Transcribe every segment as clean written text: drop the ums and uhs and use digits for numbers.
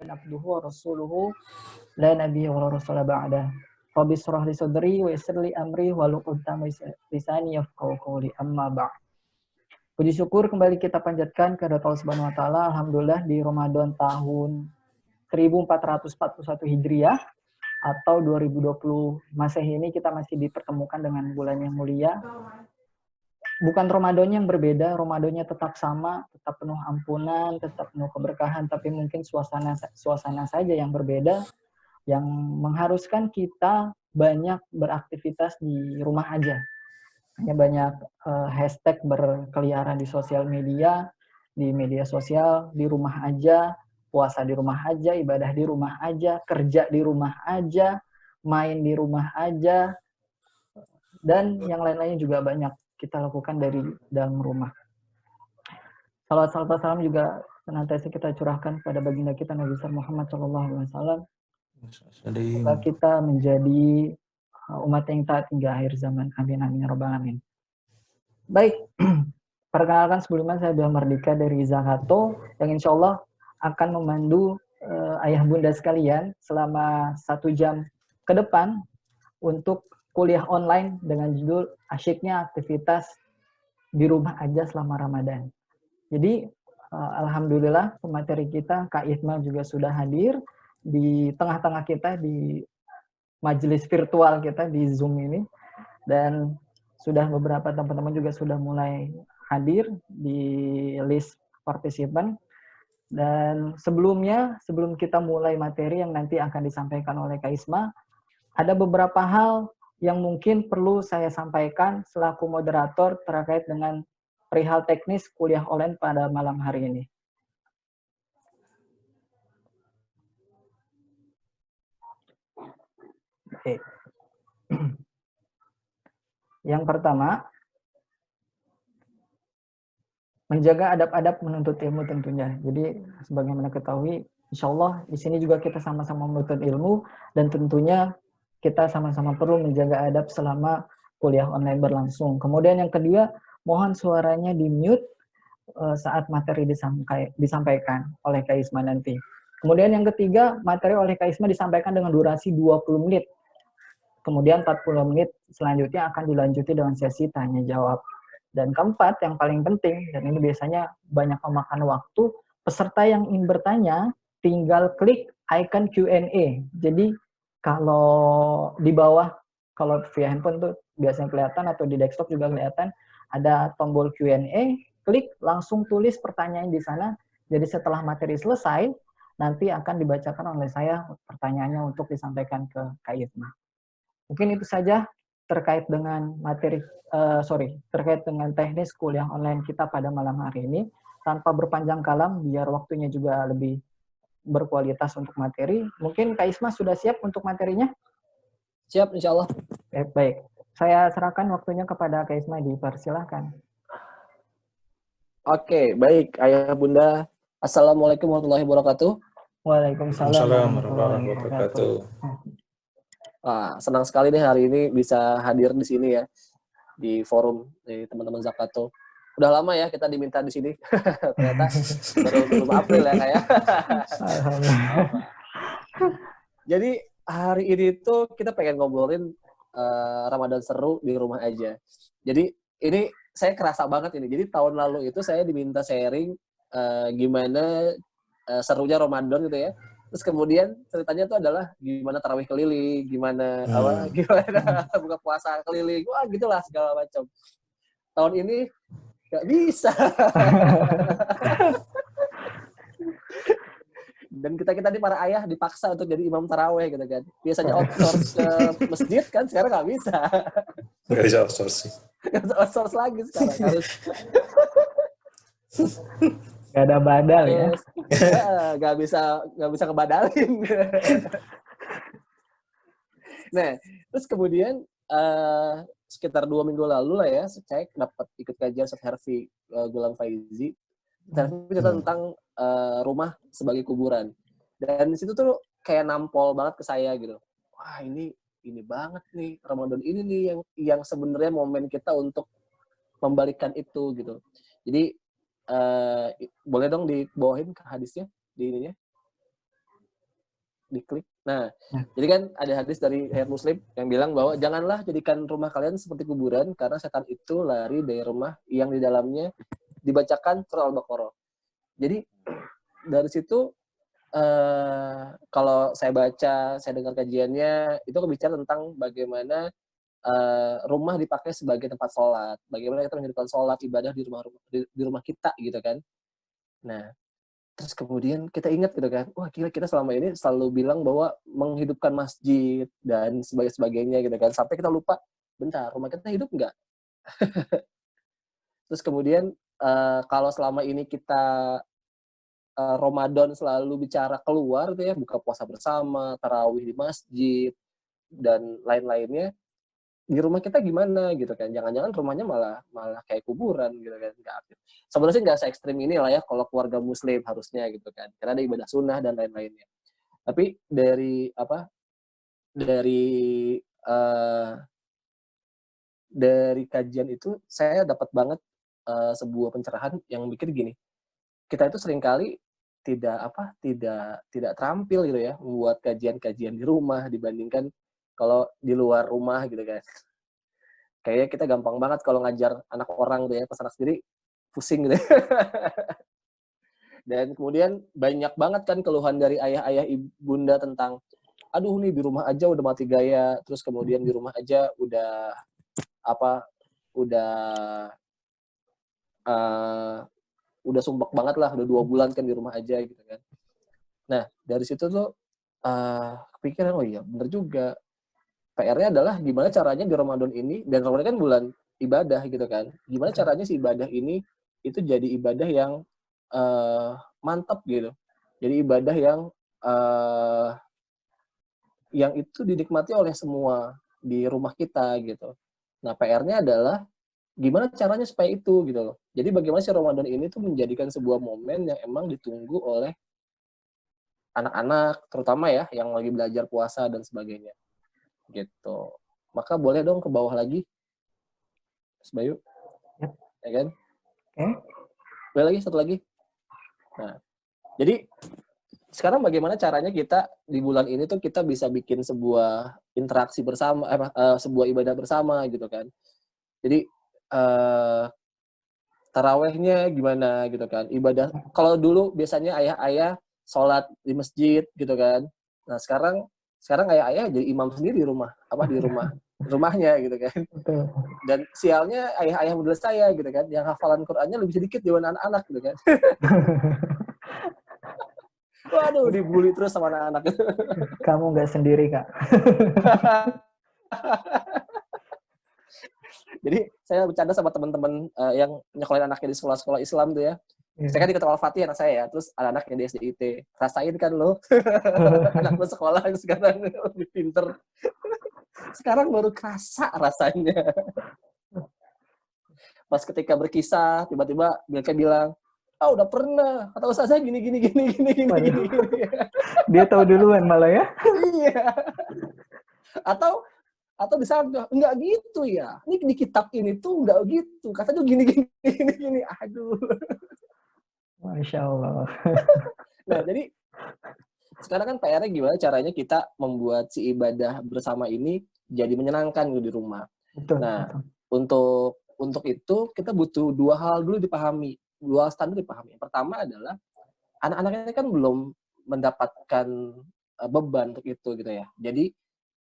abduhu wa rasuluhu la nabiyya wa rasula ba'da. Rabbi shrah li sadri wa yassir li amri wahlul 'uqdatam min lisani yafqahu qawli. Amma ba'd. Puji syukur kembali kita panjatkan kepada Allah Subhanahu wa taala. Alhamdulillah di Ramadan tahun 1441 Hijriah atau 2020 Masehi ini kita masih dipertemukan dengan bulan yang mulia. Bukan Ramadannya yang berbeda, Ramadannya tetap sama, tetap penuh ampunan, tetap penuh keberkahan, tapi mungkin suasana saja yang berbeda, yang mengharuskan kita banyak beraktivitas di rumah aja. Hanya banyak hashtag berkeliaran di sosial media, di media sosial, di rumah aja, puasa di rumah aja, ibadah di rumah aja, kerja di rumah aja, main di rumah aja, dan yang lain-lainnya juga banyak kita lakukan dari dalam rumah. Salawat salam juga senantiasa kita curahkan pada baginda kita Nabi Muhammad SAW. Semoga kita menjadi umat yang taat hingga akhir zaman. Amin amin ya rabbal alamin. Baik, perkenalkan sebelumnya saya Abdul Mardika dari Zakato yang insya Allah akan memandu ayah bunda sekalian selama 1 jam ke depan untuk kuliah online dengan judul asyiknya aktivitas di rumah aja selama Ramadan. Jadi alhamdulillah pemateri kita Kak Isma juga sudah hadir di tengah-tengah kita di majelis virtual kita di Zoom ini, dan sudah beberapa teman-teman juga sudah mulai hadir di list partisipan. Dan sebelum kita mulai materi yang nanti akan disampaikan oleh Kak Isma, ada beberapa hal yang mungkin perlu saya sampaikan selaku moderator terkait dengan perihal teknis kuliah online pada malam hari ini. Oke. Yang pertama, menjaga adab-adab menuntut ilmu tentunya. Jadi sebagaimana ketahui, insya Allah di sini juga kita sama-sama menuntut ilmu, dan tentunya kita sama-sama perlu menjaga adab selama kuliah online berlangsung. Kemudian yang kedua, mohon suaranya di-mute saat materi disampaikan oleh Kak Isma nanti. Kemudian yang ketiga, materi oleh Kak Isma disampaikan dengan durasi 20 menit. Kemudian 40 menit selanjutnya akan dilanjuti dengan sesi tanya jawab. Dan keempat, yang paling penting, dan ini biasanya banyak memakan waktu, peserta yang ingin bertanya tinggal klik icon Q&A. Jadi kalau di bawah, kalau via handphone tuh biasanya kelihatan, atau di desktop juga kelihatan, ada tombol Q&A, klik langsung tulis pertanyaan di sana. Jadi setelah materi selesai, nanti akan dibacakan oleh saya pertanyaannya untuk disampaikan ke Kak Isma. Mungkin itu saja terkait dengan terkait dengan teknis kuliah online kita pada malam hari ini. Tanpa berpanjang kalam, biar waktunya juga lebih berkualitas untuk materi. Mungkin Kak Isma sudah siap untuk materinya? Siap, insya Allah. Baik. Saya serahkan waktunya kepada Kak Isma, dipersilahkan. Oke, baik. Ayah Bunda, Assalamualaikum warahmatullahi wabarakatuh. Waalaikumsalam warahmatullahi wabarakatuh. Senang sekali deh hari ini bisa hadir di sini ya, di forum dari teman-teman Zakato. Udah lama ya kita diminta di sini. Ternyata baru belum April ya kayak. Jadi hari ini tuh kita pengen ngobrolin Ramadan seru di rumah aja. Jadi ini saya kerasa banget ini. Jadi tahun lalu itu saya diminta sharing gimana serunya Ramadan gitu ya. Terus kemudian ceritanya itu adalah gimana tarawih keliling, gimana buka puasa keliling, wah gitulah segala macam. Tahun ini nggak bisa. Dan kita ini para ayah dipaksa untuk jadi imam tarawih gitu kan. Biasanya outsource ke masjid kan, sekarang nggak bisa. Nggak bisa outsource sih. Nggak bisa outsource lagi sekarang. Harus. Gak ada badal ya? Nggak bisa ngebadalin. Nah, terus kemudian sekitar 2 minggu lalu lah ya, saya dapat ikut kajian Ustaz Herfi Gulam Faizi. Ustaz Herfi cerita tentang rumah sebagai kuburan. Dan di situ tuh kayak nampol banget ke saya gitu. Wah, ini banget nih, Ramadan ini nih yang sebenarnya momen kita untuk membalikkan itu gitu. Jadi boleh dong dibawain ke hadisnya di ininya. diklik. Nah, Nah. jadi kan ada hadis dari Sahih Muslim yang bilang bahwa janganlah jadikan rumah kalian seperti kuburan karena setan itu lari dari rumah yang di dalamnya dibacakan surah Al-Baqarah. Jadi dari situ kalau saya baca, saya dengar kajiannya itu bicara tentang bagaimana rumah dipakai sebagai tempat sholat, bagaimana kita menghidupkan sholat ibadah di rumah kita gitu kan. Nah, terus kemudian kita ingat gitu kan, wah gila kita selama ini selalu bilang bahwa menghidupkan masjid dan sebagainya gitu kan, sampai kita lupa, bentar rumah kita hidup nggak? Terus kemudian kalau selama ini kita Ramadan selalu bicara keluar tuh ya, buka puasa bersama, tarawih di masjid dan lain-lainnya, di rumah kita gimana gitu kan? Jangan-jangan rumahnya malah kayak kuburan gitu kan? Nggak aktif. Sebenarnya sih nggak se-ekstrim ini lah ya kalau keluarga Muslim harusnya gitu kan, karena ada ibadah sunnah dan lain-lainnya. Tapi uh, dari kajian itu saya dapat banget sebuah pencerahan yang mikir gini, kita itu seringkali tidak terampil gitu ya membuat kajian-kajian di rumah dibandingkan kalau di luar rumah gitu kan. Kayaknya kita gampang banget kalau ngajar anak orang tuh ya, pas anak sendiri pusing gitu. Dan kemudian banyak banget kan keluhan dari ayah-ayah ibunda tentang aduh nih di rumah aja udah mati gaya, terus kemudian di rumah aja udah udah udah sumpek banget lah, udah 2 bulan kan di rumah aja gitu kan. Nah, dari situ tuh kepikiran, oh iya bener juga. PR-nya adalah gimana caranya di Ramadan ini, dan Ramadan kan bulan ibadah gitu kan. Gimana caranya si ibadah ini itu jadi ibadah yang mantap gitu. Jadi ibadah yang itu dinikmati oleh semua di rumah kita gitu. Nah, PR-nya adalah gimana caranya supaya itu gitu loh. Jadi bagaimana si Ramadan ini tuh menjadikan sebuah momen yang emang ditunggu oleh anak-anak terutama ya yang lagi belajar puasa dan sebagainya. Gitu. Maka boleh dong ke bawah lagi. Mas Bayu. Yep. Ya kan? Okay. Boleh lagi, satu lagi. Nah, jadi sekarang bagaimana caranya kita di bulan ini tuh kita bisa bikin sebuah interaksi bersama, sebuah ibadah bersama gitu kan. Jadi tarawehnya gimana gitu kan, ibadah. Kalau dulu biasanya ayah-ayah sholat di masjid gitu kan. Nah sekarang ayah-ayah jadi imam sendiri di rumahnya gitu kan. Betul. Dan sialnya ayah-ayah muda saya gitu kan, yang hafalan Qur'annya lebih sedikit dibanding anak-anak gitu kan. Waduh, dibully terus sama anak-anak. Kamu nggak sendiri, Kak. Jadi saya bercanda sama teman-teman yang nyekolahin anaknya di sekolah-sekolah Islam tuh ya. Saya kan di Ketua Al-Fatih anak saya ya, terus ada anaknya di SDIT. Rasain kan lo, anak lo sekolah sekarang lebih pinter. Sekarang baru kerasa rasanya. Pas ketika berkisah, tiba-tiba mereka bilang, udah pernah, kata Ustazah gini. Dia tahu duluan malah ya. Iya. Atau bisa enggak gitu ya. Ini di kitab ini tuh enggak gitu. Katanya gini. Aduh. Masya Allah. Nah, jadi sekarang kan PR-nya gimana caranya kita membuat si ibadah bersama ini jadi menyenangkan di rumah. Betul. Nah, untuk itu kita butuh 2 hal dulu dipahami. 2 hal standar dipahami. Yang pertama adalah anak-anak ini kan belum mendapatkan beban untuk itu gitu ya. Jadi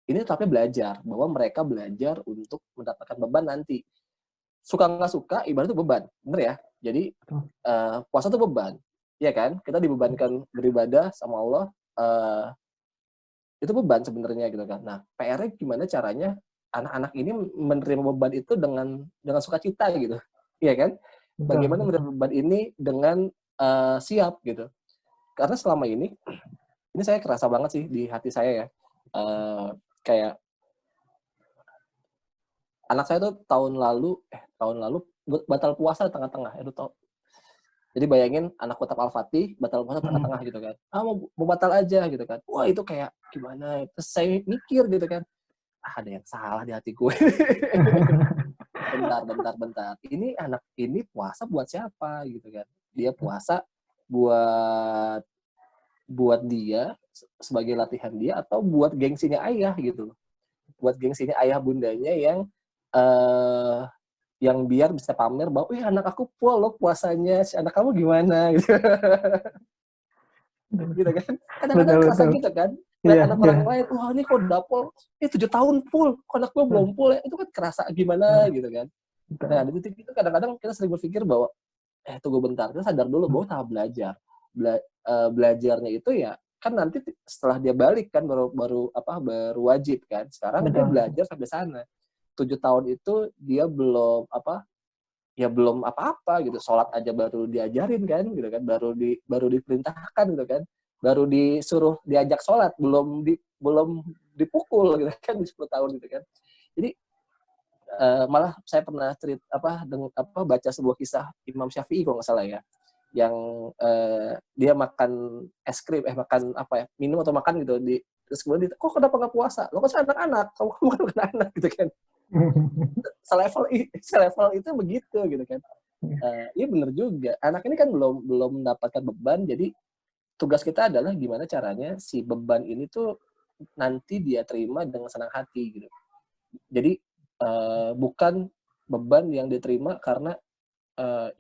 ini tetapnya belajar, bahwa mereka belajar untuk mendapatkan beban nanti. Suka nggak suka, ibadah itu beban, bener ya? Jadi puasa itu beban, ya kan? Kita dibebankan beribadah sama Allah, itu beban sebenarnya gitu kan. Nah, PR-nya gimana caranya anak-anak ini menerima beban itu dengan sukacita gitu, iya kan? Bagaimana menerima beban ini dengan siap gitu? Karena selama ini saya kerasa banget sih di hati saya ya. Kayak anak saya tuh tahun lalu batal puasa tengah-tengah, itu tau. Jadi bayangin anak Ketua Al-Fatih batal puasa tengah-tengah gitu kan. Mau batal aja gitu kan. Wah, itu kayak gimana? Terus saya mikir gitu kan. Ada yang salah di hati gue. bentar. Ini anak ini puasa buat siapa gitu kan? Dia puasa buat buat dia sebagai latihan dia atau buat gengsinya ayah gitu. Buat gengsinya ayah bundanya yang biar bisa pamer bahwa, "Wih, anak aku full loh puasanya, si anak kamu gimana?" gitu. Gitu kan. Kadang-kadang Betul, kerasa betul. gitu kan. Lihat Iya, anak iya. orang lain, "Wah, ini kok dapol 7 tahun full, kok anak gue belum full ya?" Itu kan kerasa gimana Nah, gitu kan. Nah, betul. di titik itu kadang-kadang kita sering berpikir bahwa, tunggu bentar, kita sadar dulu bahwa tahap belajar. Belajarnya itu ya kan nanti setelah dia balik kan baru wajib kan. Sekarang dia Betul. belajar sampai sana. 7 tahun itu dia belum apa-apa gitu. Sholat aja baru diajarin kan gitu kan, baru diperintahkan gitu kan. Baru disuruh diajak sholat, belum dipukul gitu kan di 10 tahun gitu kan. Jadi malah saya pernah baca sebuah kisah Imam Syafi'i kalau nggak salah ya, yang dia makan es krim, makan apa ya, minum atau makan gitu, terus kemudian kok kenapa nggak puasa? Lo kan saya anak-anak, kamu bukan anak gitu kan. Selevel itu begitu gitu kan. Iya benar juga. Anak ini kan belum mendapatkan beban, jadi tugas kita adalah gimana caranya si beban ini tuh nanti dia terima dengan senang hati gitu. Jadi bukan beban yang diterima karena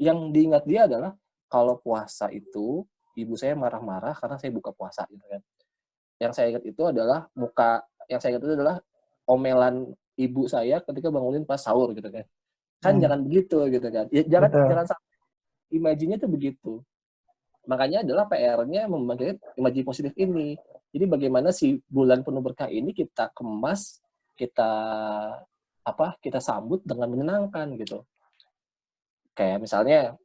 yang diingat dia adalah kalau puasa itu ibu saya marah-marah karena saya buka puasa gitu kan. Yang saya ingat itu adalah omelan ibu saya ketika bangunin pas sahur gitu kan. Kan jangan begitu gitu kan. Ya, Betul. jangan sampai imajinnya tuh begitu. Makanya adalah PR-nya membangun imaji positif ini. Jadi bagaimana si bulan penuh berkah ini kita kemas, kita kita sambut dengan menyenangkan gitu. Kayak misalnya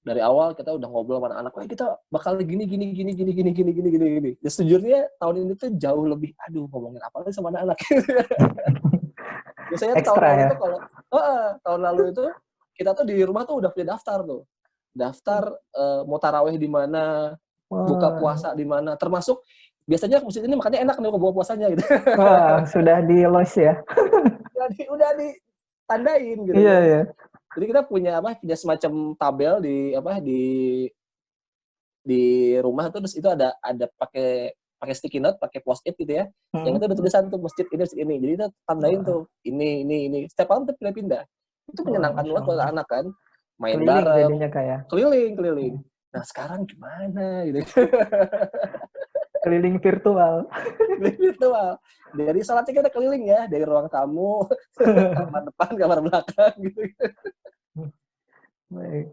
dari awal kita udah ngobrol sama anak-anak, kita bakal gini. Ya, sejujurnya tahun ini tuh jauh lebih, aduh ngomongin apa lagi sama anak-anak. Biasanya tuh tahun Ekstra lalu ya. tuh tahun lalu itu kita tuh di rumah tuh udah punya daftar tuh. Daftar mau taraweh di mana, buka Wah, puasa di mana, termasuk biasanya masjid ini makannya enak nih buka puasanya gitu. wah, sudah di los ya. udah ditandain gitu Iya, kan. iya. Jadi kita punya semacam tabel di rumah tuh, terus itu ada pakai sticky note, pakai post-it gitu ya. Yang itu ada tulisan tuh masjid ini. Jadi kita tandain Wah, tuh ini. Setiap tahun tuh pindah-pindah. Itu wah, menyenangkan Masya banget buat Allah. anak kan. Main Keliling bareng, jadinya kayak. keliling. Nah, sekarang gimana gitu. Keliling virtual. Virtual. Dari sholatnya kita keliling ya, dari ruang tamu, kamar depan, kamar belakang gitu. Baik.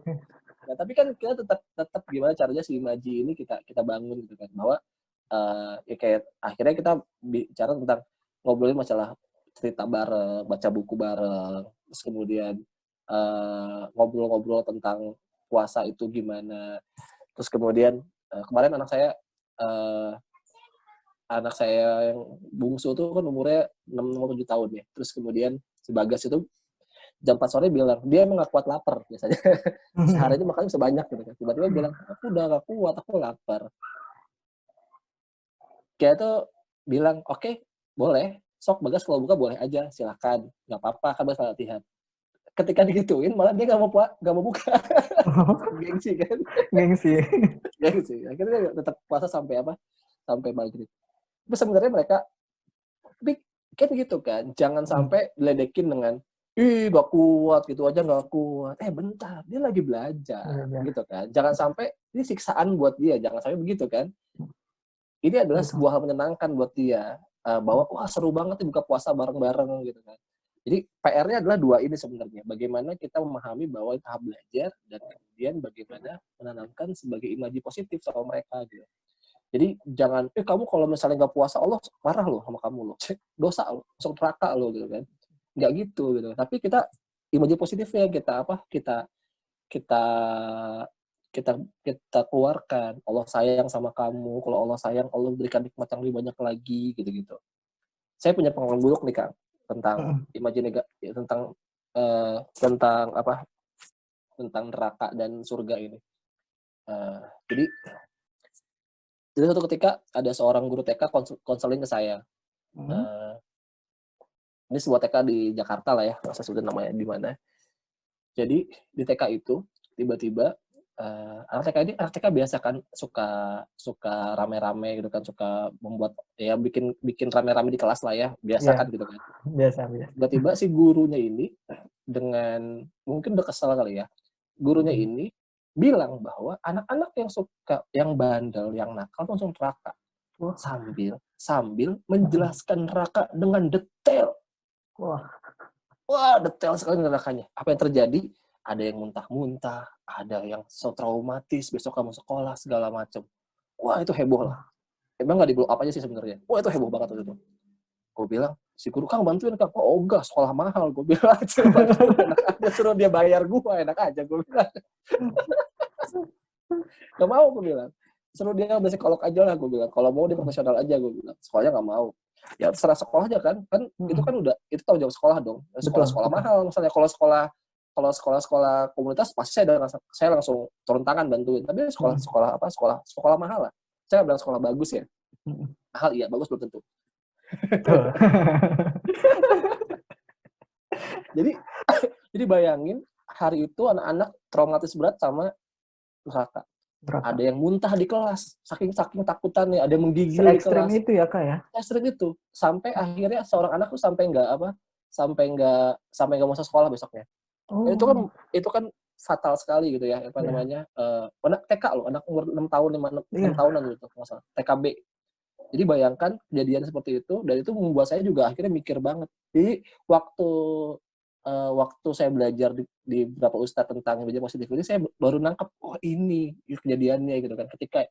Nah, tapi kan kita tetap gimana caranya si imaji ini kita bangun gitu kan, bahwa ya kayak akhirnya kita bicara tentang ngobrolin masalah cerita bareng, baca buku bareng, terus kemudian ngobrol-ngobrol tentang puasa itu gimana, terus kemudian kemarin uh, anak saya yang bungsu tuh kan umurnya 6 atau 7 tahun ya, terus kemudian si Bagas itu jam 4 sore bilang, dia emang gak kuat lapar biasanya. Sehari itu makannya bisa banyak gitu kan. Tiba-tiba bilang, aku udah gak kuat, aku lapar. Kayak tuh bilang, oke, boleh. Sok Bagas kalau buka boleh aja, silakan. Gak apa-apa, kan Bagas latihan. Ketika digituin, malah dia gak mau buka. Gengsi kan. Gengsi. Gengsi. Akhirnya dia tetap puasa sampai maghrib. Tapi sebenarnya mereka, tapi kayak gitu kan. Jangan sampai diledekin dengan, ih gak kuat gitu aja gak kuat. Bentar, dia lagi belajar Belajar. gitu kan. Jangan sampai ini siksaan buat dia, jangan sampai begitu kan. Ini adalah Betul. sebuah hal menyenangkan buat dia, bahwa wah seru banget nih buka puasa bareng-bareng gitu kan. Jadi PR-nya adalah dua ini sebenarnya. Bagaimana kita memahami bahwa tahap belajar dan kemudian bagaimana menanamkan sebagai imaji positif sama mereka gitu. Jadi jangan, kamu kalau misalnya nggak puasa Allah marah loh sama kamu loh, dosa loh, masuk neraka loh gitu kan. Nggak gitu gitu. Tapi kita imaji positifnya kita kita kita kita keluarkan. Allah sayang sama kamu. Kalau Allah sayang, Allah berikan nikmat yang lebih banyak lagi gitu-gitu. Saya punya pengalaman buruk nih Kang tentang tentang tentang neraka dan surga ini. Jadi suatu ketika ada seorang guru TK konseling ke saya. Ini sebuah TK di Jakarta lah ya, nggak usah sebut namanya di mana. Jadi di TK itu tiba-tiba anak TK biasa kan suka rame-rame gitu kan, suka membuat ya bikin rame-rame di kelas lah ya, biasa Iya, kan gitu kan. biasa. Tiba-tiba si gurunya ini dengan mungkin udah kesel kali ya, gurunya ini bilang bahwa anak-anak yang bandel, yang nakal langsung neraka. Wah. Sambil menjelaskan neraka dengan detail. Wah, detail sekali nerakanya. Apa yang terjadi? Ada yang muntah-muntah, ada yang traumatis, besok kamu sekolah, segala macam. Wah, itu heboh lah. Emang nggak di-blow up aja sih sebenarnya. Wah, itu heboh banget waktu itu. Gue bilang, si guru, Kang bantuin Kang. Oh enggak, sekolah mahal. Gue bilang, enak aja, suruh dia bayar gue, enak aja. Gue bilang. Gak mau, gue bilang. Suruh dia psikolog aja lah, gue bilang. Kalau mau dia profesional aja, gue bilang. Sekolahnya gak mau. Ya terserah sekolah aja kan. Itu kan udah, itu tanggung jawab sekolah dong. Sekolah-sekolah mahal. Misalnya kalau sekolah komunitas, pasti saya langsung turun tangan bantuin. Tapi sekolah mahal lah. Saya bilang sekolah bagus ya. Mahal iya, bagus belum tentu. Jadi bayangin hari itu anak-anak traumatis berat sama neraka. Ada yang muntah di kelas, saking takutannya, ada yang menggigil di kelas. Se-ekstrim itu ya Kak ya? Ekstrim itu, sampai akhirnya seorang anak tuh sampai nggak masuk sekolah besoknya. Itu kan fatal sekali gitu ya, namanya anak TK loh, anak umur 6 tahun 6 tahunan gitu, nggak salah, TKB. Jadi bayangkan kejadian seperti itu, dan itu membuat saya juga akhirnya mikir banget. Jadi waktu saya belajar di beberapa ustadz tentang media positif ini, saya baru nangkep, oh ini kejadiannya gitu kan. Ketika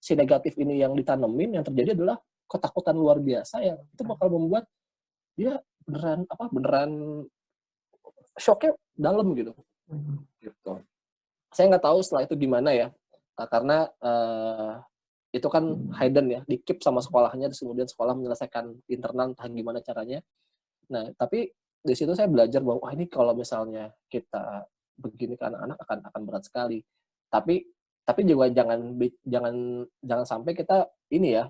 si negatif ini yang ditanemin, yang terjadi adalah ketakutan luar biasa yang itu bakal membuat dia beneran shocknya dalam gitu. Gitu. Saya nggak tahu setelah itu gimana ya, karena itu kan hidden ya, di-keep sama sekolahnya, terus kemudian sekolah menyelesaikan internal entah gimana caranya. Nah, tapi di situ saya belajar bahwa ini kalau misalnya kita begini ke anak-anak akan berat sekali. Tapi juga jangan sampai kita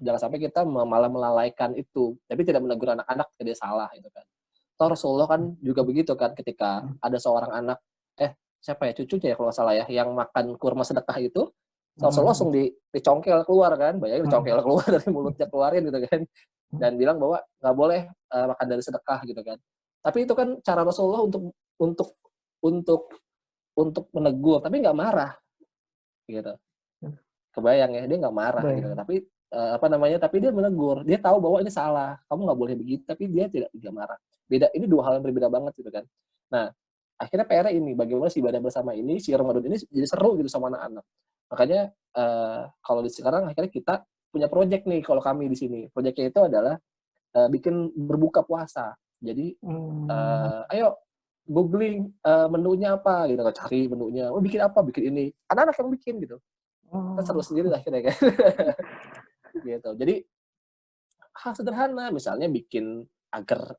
jangan sampai kita malah melalaikan itu. Tapi tidak menegur anak-anak dia salah itu kan. Toh Rasulullah kan juga begitu kan, ketika ada seorang anak siapa ya, cucunya ya kalau nggak salah ya, yang makan kurma sedekah itu, Rasulullah langsung dicongkel keluar kan, bayangin dicongkel keluar dari mulutnya, keluarin gitu kan, dan bilang bahwa nggak boleh makan dari sedekah gitu kan. Tapi itu kan cara Rasulullah untuk menegur, tapi nggak marah gitu. Kebayang ya, dia nggak marah gitu. Tapi tapi dia menegur, dia tahu bahwa ini salah, kamu nggak boleh begitu, tapi dia tidak marah. Beda, ini dua hal yang berbeda banget gitu kan. Nah, akhirnya PR ini bagaimana si ibadah bersama ini, si Ramadan ini jadi seru gitu sama anak-anak. Makanya kalau sekarang akhirnya kita punya proyek nih, kalau kami di sini. Proyeknya itu adalah bikin berbuka puasa. Jadi ayo googling menunya apa gitu, cari menunya. Oh, bikin apa? Bikin ini. Anak-anak yang bikin gitu. Kan seru sendiri akhirnya kan. Gitu. Jadi hal sederhana, misalnya bikin agar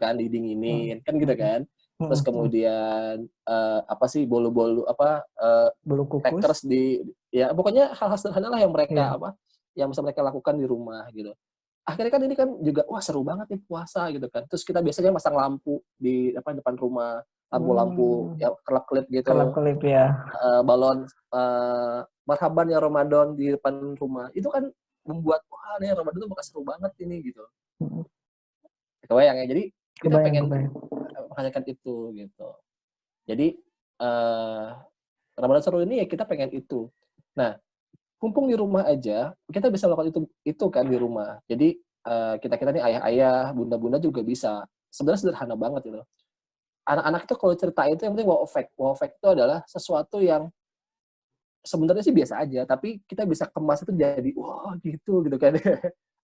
kan didinginin, kan gitu kan. Terus kemudian bolu-bolu bolu kukus, packers ya pokoknya hal-hal sederhana lah yang mereka yang bisa mereka lakukan di rumah gitu. Akhirnya kan ini kan juga wah seru banget nih puasa gitu kan. Terus kita biasanya masang lampu di depan rumah, lampu-lampu ya kelap-kelip gitu. Kelap-kelip ya. Balon marhaban ya Ramadan di depan rumah. Itu kan membuat wah nih Ramadan tuh bakal seru banget ini gitu. Kebayang ya. Jadi kita pengen menghadirkan itu gitu. Jadi Ramadan seru ini ya kita pengen itu. Nah, mumpung di rumah aja, kita bisa melakukan itu kan di rumah. Jadi kita nih ayah-ayah, bunda-bunda juga bisa. Sebenarnya sederhana banget gitu. Anak-anak itu kalau cerita itu yang penting wow effect. Wow effect itu adalah sesuatu yang sebenarnya sih biasa aja, tapi kita bisa kemas itu jadi wah gitu kan.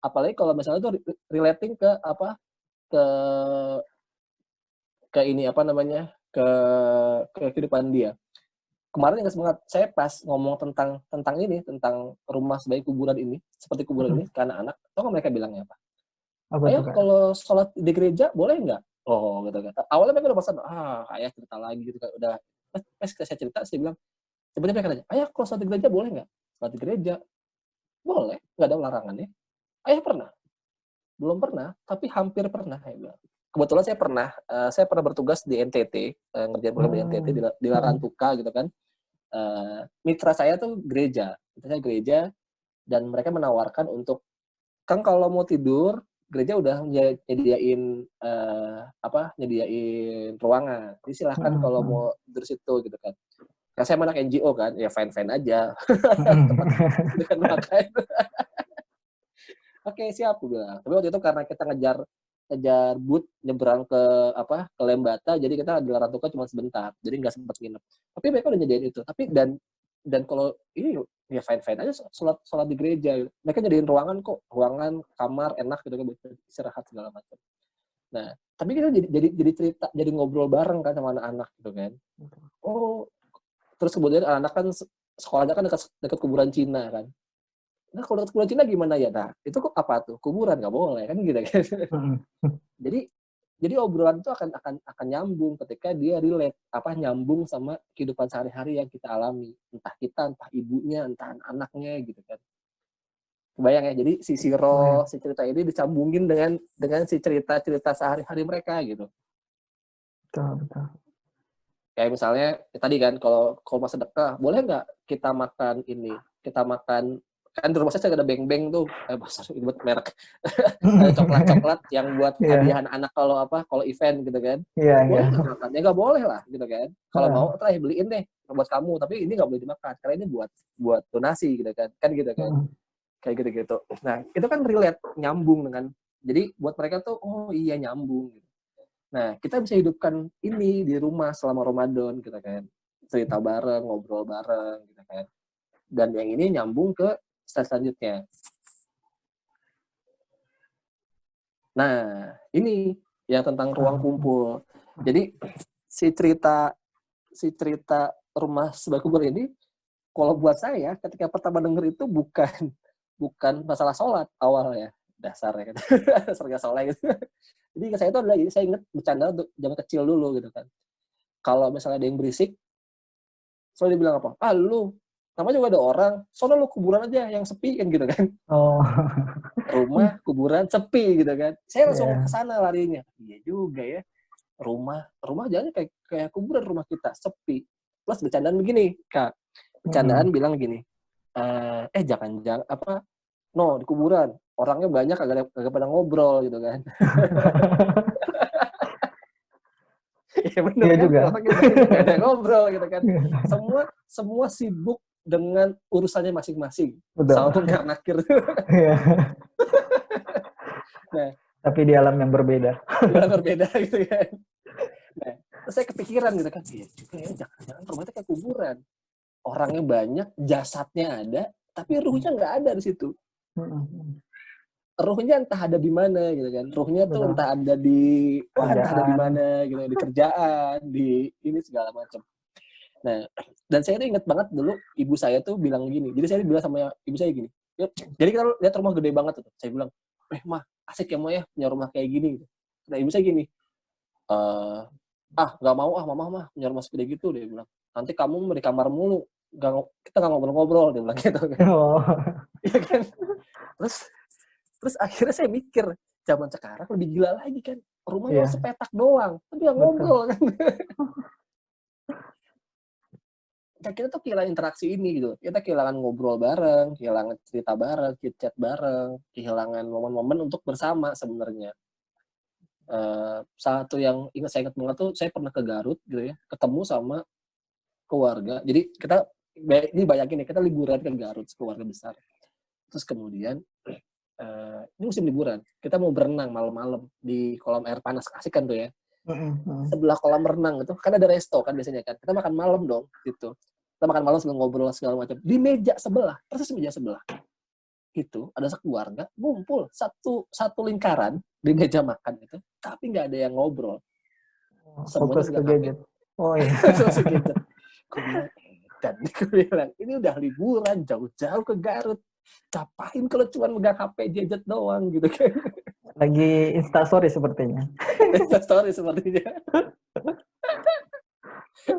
Apalagi kalau misalnya itu relating ke ini ke kehidupan dia. Kemarin ingat banget, saya pas ngomong tentang rumah sebagai kuburan ini, seperti kuburan ini ke anak-anak, tau nggak mereka bilangnya apa? Ayo kalau sholat di gereja boleh nggak? Oh gitu kan. Awalnya mereka udah pesan, ayah cerita lagi gitu kan. Udah pas saya cerita, saya bilang, sebenarnya mereka nanya, ayah kalau sholat di gereja boleh nggak? Sholat di gereja boleh, nggak ada larangannya. Ayah pernah? Belum pernah, tapi hampir pernah. Ya bilang. Kebetulan saya pernah bertugas di NTT, ngerjain program di NTT di Larantuka gitu kan. mitra saya tuh gereja. Mitra saya gereja, dan mereka menawarkan untuk, kan kalau mau tidur, gereja udah nyediain nyediain ruangan. Jadi silahkan kalau mau tidur situ gitu kan. Karena saya anak NGO kan, ya fine-fine aja. Tempat dengan makan. Oke, siap, gue bilang. Tapi waktu itu karena kita ngejar boot nyebrang ke Lembata, jadi kita di Larantuka cuma sebentar, jadi nggak sempat nginep. Tapi mereka udah nyediain itu. Tapi dan kalau ini ya fine aja, sholat di gereja. Mereka nyediain ruangan kok, ruangan, kamar enak gitu kan, buat istirahat segala macam. Nah, tapi kita jadi cerita, jadi ngobrol bareng kan sama anak-anak gitu kan. Oh, terus kemudian anak kan sekolahnya kan dekat kuburan Cina kan. Nah, kalau dekat kuburan Cina gimana ya? Nah, itu kok apa tuh? Kuburan nggak boleh kan gitu kan. Jadi obrolan itu akan nyambung ketika dia relate, nyambung sama kehidupan sehari-hari yang kita alami. Entah kita, entah ibunya, entah anaknya gitu kan. Kebayang ya? Jadi si cerita ini disambungin dengan si cerita sehari-hari mereka gitu. Betul. Kayak misalnya tadi kan, kalau masa sedekah, boleh nggak kita makan ini? Kita makan, kan di rumah saya ada beng-beng tuh, buat merek, ada coklat-coklat yang buat hadiah anak kalau event gitu kan. Boleh nggak makan? Ya nggak boleh lah gitu kan. Kalau mau, beliin deh buat kamu, tapi ini nggak boleh dimakan karena ini buat donasi gitu kan gitu kan. Kayak gitu. Nah, itu kan relate, nyambung dengan, jadi buat mereka tuh, oh iya nyambung gitu. Nah, kita bisa hidupkan ini di rumah selama Ramadan gitu kan. Cerita bareng, ngobrol bareng gitu kan. Dan yang ini nyambung ke selanjutnya. Nah, ini yang tentang ruang kumpul. Jadi si cerita rumah sebagai kubur ini, kalau buat saya ketika pertama denger itu bukan masalah sholat awalnya, dasarnya kan. Dasar gak sholat gitu. Jadi saya itu adalah, saya ingat bercanda untuk zaman kecil dulu gitu kan. Kalau misalnya ada yang berisik, selalu dia bilang apa? Lu namanya juga ada orang, soalnya lu kuburan aja yang sepi kan gitu kan. Rumah kuburan sepi gitu kan. Saya langsung ke sana larinya. Iya juga ya. Rumah jangan kayak kuburan, rumah kita sepi. Plus bercandaan begini, Kak. Bercandaan bilang gini. Jangan di kuburan orangnya banyak, kagak pada ngobrol gitu kan. Ya benar kan, juga. Orangnya ada ngobrol gitu kan. Semua sibuk dengan urusannya masing-masing. Sama nakir. Nah, tapi di alam yang berbeda. Gitu kan. Nah, terus saya kepikiran gitu kan, iya juga ya, jangan rumahnya kayak kuburan. Orangnya banyak, jasadnya ada, tapi ruhnya nggak ada di situ. Ruhnya entah ada di mana gitu kan. Ruhnya tuh entah ada di mana gitu, di kerjaan, di ini segala macam. Nah, dan saya tuh ingat banget dulu ibu saya tuh bilang gini. Jadi saya bilang sama ibu saya gini. Jadi kita lihat rumah gede banget tuh. Saya bilang, mah asik ya, mau ya punya rumah kayak gini gitu. Nah, ibu saya gini. Nggak mau mama mah punya rumah segede gitu, dia bilang. Nanti kamu di kamar mulu, kita nggak ngobrol-ngobrol, dia bilang gitu kan. Iya kan. Terus akhirnya saya mikir, zaman sekarang lebih gila lagi kan. Rumahnya sepetak doang, tapi nggak ngobrol kan. Kita tuh kehilangan interaksi ini gitu. Kita kehilangan ngobrol bareng, kehilangan cerita bareng, chit-chat bareng, kehilangan momen-momen untuk bersama sebenarnya. Satu yang saya ingat banget tuh, saya pernah ke Garut gitu ya, ketemu sama keluarga. Jadi ini bayangin ya, kita liburan ke Garut keluarga besar. Terus kemudian ini musim liburan, kita mau berenang malam-malam di kolam air panas, asik kan tuh ya. Sebelah kolam renang itu kan ada resto kan biasanya kan, kita makan malam dong gitu. Kita makan malam sambil ngobrol segala macam. Di meja sebelah, persis meja sebelah itu ada sekeluarga ngumpul satu lingkaran di meja makan itu, tapi nggak ada yang ngobrol. Fokus ke gadget. Oh iya. Fokus ke gadget. Gue bilang, ini udah liburan jauh-jauh ke Garut. Ngapain kalau cuma megang HP gadget doang gitu kan. Lagi Instastory sepertinya. Instastory sepertinya.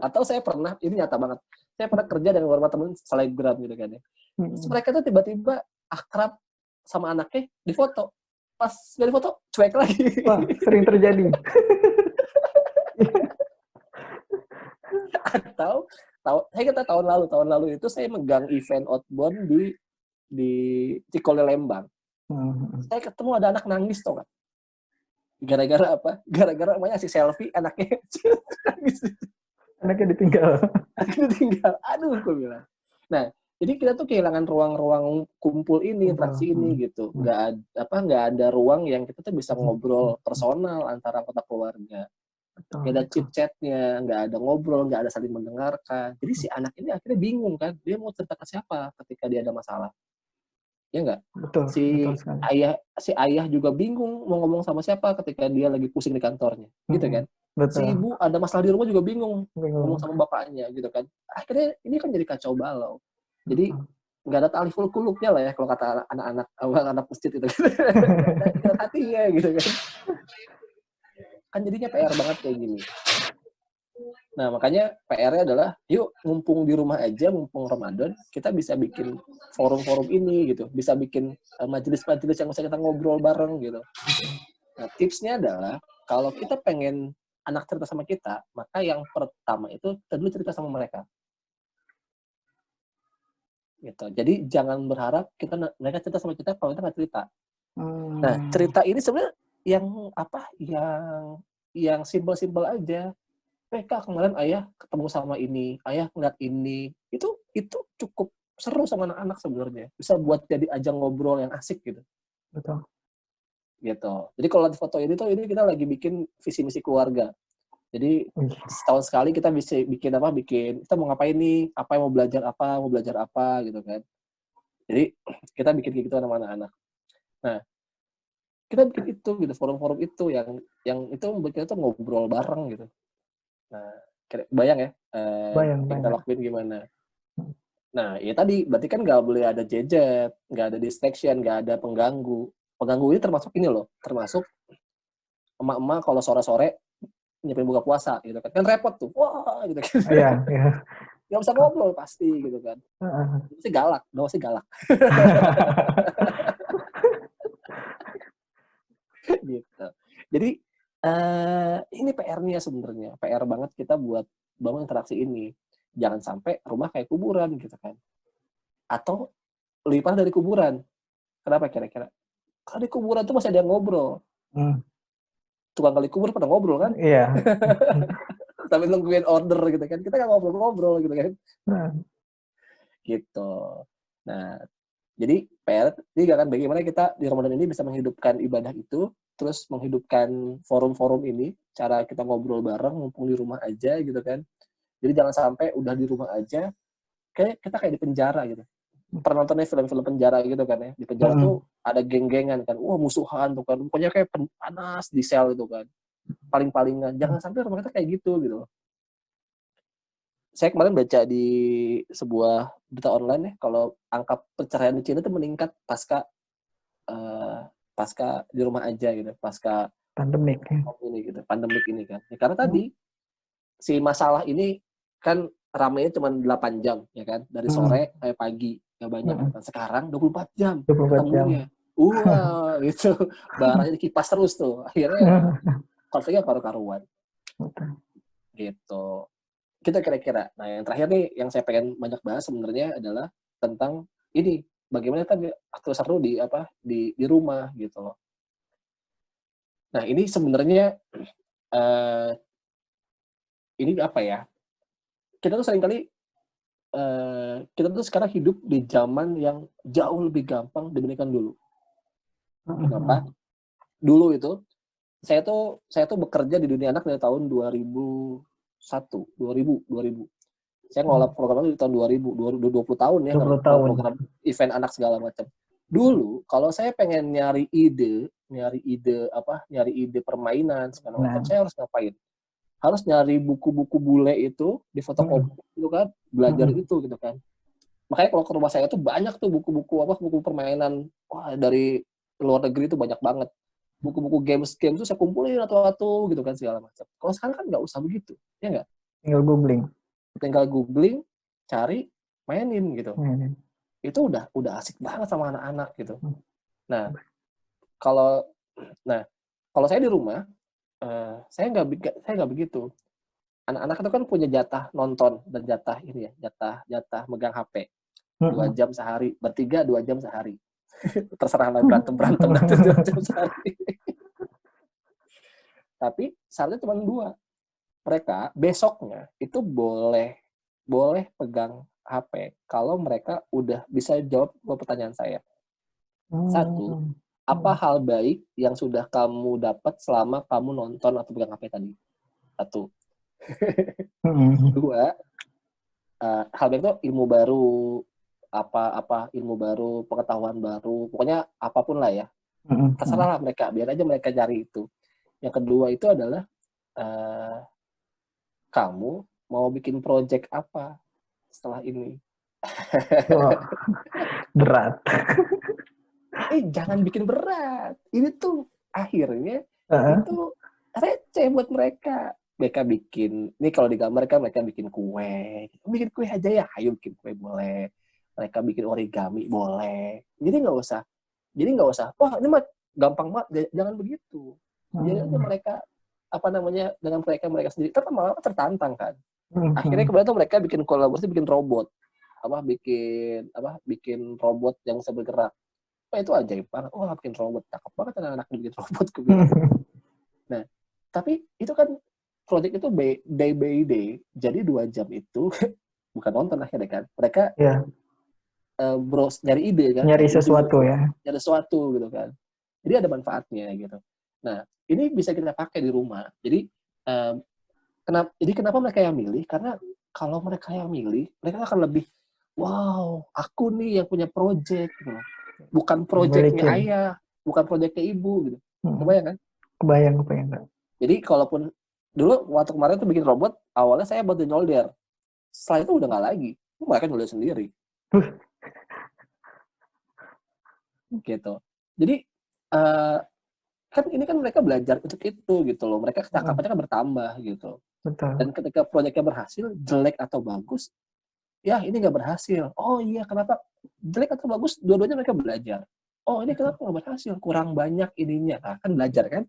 Atau saya pernah, ini nyata banget, saya pernah kerja dengan beberapa teman selebgram gitu kan ya. Terus mereka tuh tiba-tiba akrab sama anaknya di foto. Pas dari foto, cuek lagi. Wah, sering terjadi. saya kata tahun lalu itu saya megang event outbound di Cikole Lembang. Saya ketemu ada anak nangis tau kan? Gara-gara apa? Gara-gara namanya si selfie anaknya nangis. Anaknya ditinggal. Anaknya ditinggal. Aduh, gue bilang. Nah, jadi kita tuh kehilangan ruang-ruang kumpul ini, interaksi ini gitu. Nggak ada ruang yang kita tuh bisa ngobrol personal antara anggota keluarga. Nggak ada chit-chatnya, nggak ada ngobrol, nggak ada saling mendengarkan. Jadi si anak ini akhirnya bingung kan, dia mau cerita ke siapa ketika dia ada masalah. Ya nggak? Betul sekali. Si ayah juga bingung mau ngomong sama siapa ketika dia lagi pusing di kantornya, gitu kan? Betul. Si ibu ada masalah di rumah juga bingung ngomong sama bapaknya, gitu kan? Akhirnya ini kan jadi kacau balau. Jadi nggak ada tali kuluknya lah ya kalau kata anak masjid itu. Nggak ada hatinya gitu kan. Kan jadinya PR banget kayak gini. Nah, makanya PR-nya adalah, yuk mumpung di rumah aja, mumpung Ramadan, kita bisa bikin forum-forum ini gitu. Bisa bikin majelis-majelis yang bisa kita ngobrol bareng gitu. Nah, tipsnya adalah, kalau kita pengen anak cerita sama kita, maka yang pertama itu, kita dulu cerita sama mereka. Gitu. Jadi, jangan berharap mereka cerita sama kita kalau kita nggak cerita. Nah, cerita ini sebenarnya yang simpel-simpel aja. Kak, kemarin ayah ketemu sama ini, ayah ngeliat ini, itu cukup seru sama anak-anak sebenarnya. Bisa buat jadi ajang ngobrol yang asik gitu. Betul. Gitu. Jadi kalau di foto ini kita lagi bikin visi misi keluarga. Jadi setahun sekali kita bisa bikin kita mau ngapain nih, mau belajar apa gitu kan. Jadi kita bikin gitu sama anak-anak. Nah, kita bikin itu gitu, forum-forum itu yang itu membuat kita tuh ngobrol bareng gitu. Nah, bayang ya, yang kita lakuin gimana. Nah, ya tadi, berarti kan nggak boleh ada gadget, nggak ada distraction, nggak ada pengganggu. Pengganggu ini termasuk ini loh, termasuk emak-emak kalau sore-sore nyiapin buka puasa, gitu kan. Kan repot tuh, wah, gitu kan. Iya. Nggak bisa ngobrol pasti, gitu kan. Pasti galak. Gitu. Jadi, ini PR-nya sebenarnya. PR banget kita buat bangun interaksi ini. Jangan sampai rumah kayak kuburan gitu kan. Atau lebih parah dari kuburan. Kenapa kira-kira? Kalau di kuburan tuh masih ada yang ngobrol. Tukang gali kubur pada ngobrol kan? Iya. Tapi nungguin order gitu kan. Kita nggak ngobrol-ngobrol gitu kan. Gitu. Nah, jadi PR ini kan bagaimana kita di Ramadan ini bisa menghidupkan ibadah itu, terus menghidupkan forum-forum ini, cara kita ngobrol bareng, mumpung di rumah aja gitu kan. Jadi jangan sampai udah di rumah aja, kita kayak di penjara gitu. Pernah nontonnya film-film penjara gitu kan ya. Di penjara tuh ada geng-gengan kan. Wah, musuhan tuh kan. Pokoknya kayak panas di sel itu kan. Paling-palingan. Jangan sampai rumah kita kayak gitu gitu. Saya kemarin baca di sebuah berita online ya, kalau angka perceraian di Cina itu meningkat pasca di rumah aja gitu, pasca pandemik ini gitu, pandemik ini kan. Ya, karena tadi si masalah ini kan ramainya cuma 8 jam ya kan, dari sore sampai pagi nggak banyak. Nah, sekarang 24 jam ketemunya. Wah, gitu. Barangnya dikipas terus tuh. Akhirnya konfliknya karu-karuan. Gitu. Kita kira-kira. Nah, yang terakhir nih yang saya pengen banyak bahas sebenarnya adalah tentang ini, bagaimana kan waktu seru di rumah gitu loh. Nah, ini sebenarnya ini apa ya? Kita tuh seringkali kita tuh sekarang hidup di zaman yang jauh lebih gampang dibandingkan dulu. Kenapa? Dulu itu saya tuh bekerja di dunia anak dari tahun 2000. Saya ngelola program itu di tahun 20 tahun ya, 20 tahun. program event anak segala macam. Dulu kalau saya pengen nyari ide permainan segala macam, saya harus ngapain? Harus nyari buku-buku bule itu di fotokopi gitu kan, belajar itu gitu kan. Makanya kalau ke rumah saya tuh banyak tuh buku permainan, wah dari luar negeri itu banyak banget. Buku-buku games tuh saya kumpulin atau gitu kan segala macam. Kalau sekarang kan nggak usah begitu, ya nggak? Tinggal googling, cari, mainin gitu. Itu udah asik banget sama anak-anak gitu. Nah, kalau saya di rumah, saya nggak begitu. anak-anak itu kan punya jatah nonton dan jatah ini ya, jatah megang HP 2 jam sehari, bertiga 2 jam sehari. Terserah lah berantem nanti 2 jam sehari. Tapi syaratnya cuma 2. Mereka besoknya itu boleh pegang HP kalau mereka udah bisa jawab 2 pertanyaan saya. 1, apa hal baik yang sudah kamu dapat selama kamu nonton atau pegang HP tadi? 1. 2, hal baik itu ilmu baru, apa ilmu baru, pengetahuan baru, pokoknya apapun lah ya. Terserah lah mereka, biar aja mereka cari itu. Yang kedua itu adalah kamu mau bikin project apa setelah ini? Berat. Jangan bikin berat. Ini tuh akhirnya itu receh buat mereka. Mereka bikin, ini kalau digambar kan mereka bikin kue. Bikin kue aja ya, ayo bikin kue boleh. Mereka bikin origami boleh. Jadi nggak usah, wah ini mah gampang banget, jangan begitu. Jadi aja mereka, dengan mereka sendiri, kan malah tertantang kan. Akhirnya kemudian tuh mereka bikin kolaborasi, bikin robot. Bikin robot yang bisa bergerak. Itu ajaib banget. Bikin robot. Cakep banget anak-anak bikin robot. Nah, tapi itu kan project itu day by day. Jadi 2 jam itu bukan nonton akhirnya kan. Mereka nyari ide kan. Nyari sesuatu ya. Nyari sesuatu gitu kan. Jadi ada manfaatnya gitu. Nah, ini bisa kita pakai di rumah. Jadi kenapa mereka yang milih? Karena kalau mereka yang milih, mereka akan lebih, wow, aku nih yang punya project gitu. Bukan projectnya ayah, bukan projectnya ibu gitu. Kebayang kan? Kebayang. Jadi kalaupun dulu waktu kemarin tuh bikin robot, awalnya saya bantu nyolder. Setelah itu udah nggak lagi. Mereka nyolder sendiri. Gitu. Jadi kan ini kan mereka belajar untuk itu gitu loh. Mereka cakapannya kan bertambah gitu. Betul. Dan ketika proyeknya berhasil, jelek atau bagus, ya ini nggak berhasil. Oh iya, kenapa? Jelek atau bagus, dua-duanya mereka belajar. Oh ini kenapa nggak berhasil? Kurang banyak ininya. Nah, kan belajar kan?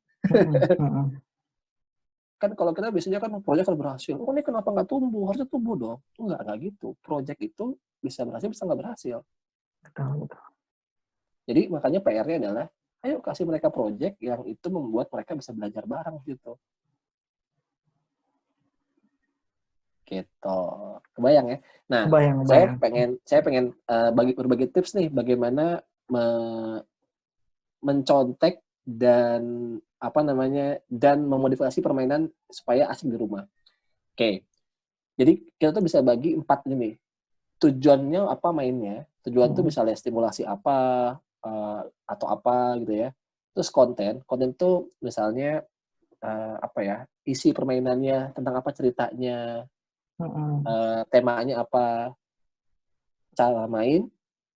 Kan kalau kita biasanya kan proyek kalau berhasil. Oh ini kenapa nggak tumbuh? Harusnya tumbuh dong. Nggak gitu. Proyek itu bisa berhasil, bisa nggak berhasil. Betul. Jadi makanya PR-nya adalah, ayo kasih mereka proyek yang itu membuat mereka bisa belajar bareng gitu. Gitu. Kebayang ya? Nah, kebayang. Saya pengen berbagi tips nih bagaimana mencontek dan dan memodifikasi permainan supaya asik di rumah. Oke. Jadi kita tuh bisa bagi 4 ini. Tujuannya apa mainnya? Tujuan tuh misalnya stimulasi apa atau apa gitu ya. Terus konten tuh misalnya isi permainannya, tentang apa ceritanya, temanya apa, cara main,